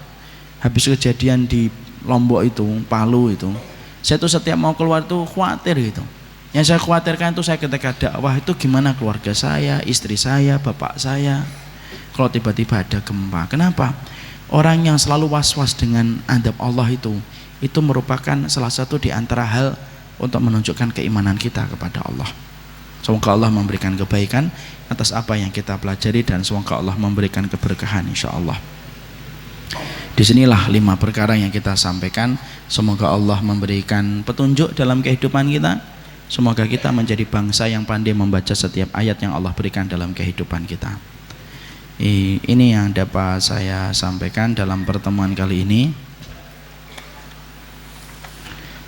Habis kejadian di Lombok itu, Palu itu, saya tuh setiap mau keluar tuh khawatir gitu. Yang saya khawatirkan itu saya ketika dakwah itu gimana keluarga saya, istri saya, bapak saya, kalau tiba-tiba ada gempa. Kenapa? Orang yang selalu was-was dengan adab Allah itu merupakan salah satu di antara hal untuk menunjukkan keimanan kita kepada Allah. Semoga Allah memberikan kebaikan atas apa yang kita pelajari, dan semoga Allah memberikan keberkahan insyaallah. Disinilah 5 perkara yang kita sampaikan. Semoga Allah memberikan petunjuk dalam kehidupan kita. Semoga kita menjadi bangsa yang pandai membaca setiap ayat yang Allah berikan dalam kehidupan kita. Ini yang dapat saya sampaikan dalam pertemuan kali ini.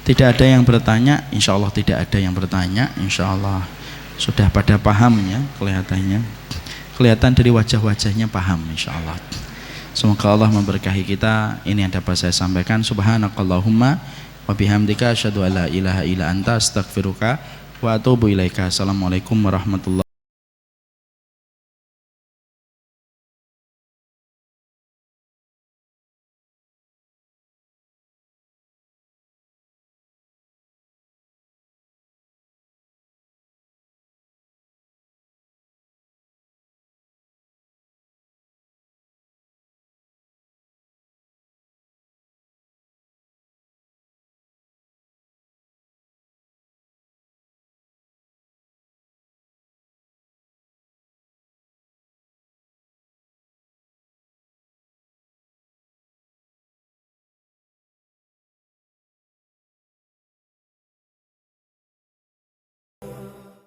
Tidak ada yang bertanya, insya Allah tidak ada yang bertanya, insya Allah sudah pada paham ya, kelihatannya. Kelihatan dari wajah-wajahnya paham insya Allah. Semoga Allah memberkahi kita. Ini yang dapat saya sampaikan. Subhanakallahumma wa bihamdika asyhadu an la ilaha illa anta astaghfiruka wa atubu ilaika. Assalamualaikum warahmatullahi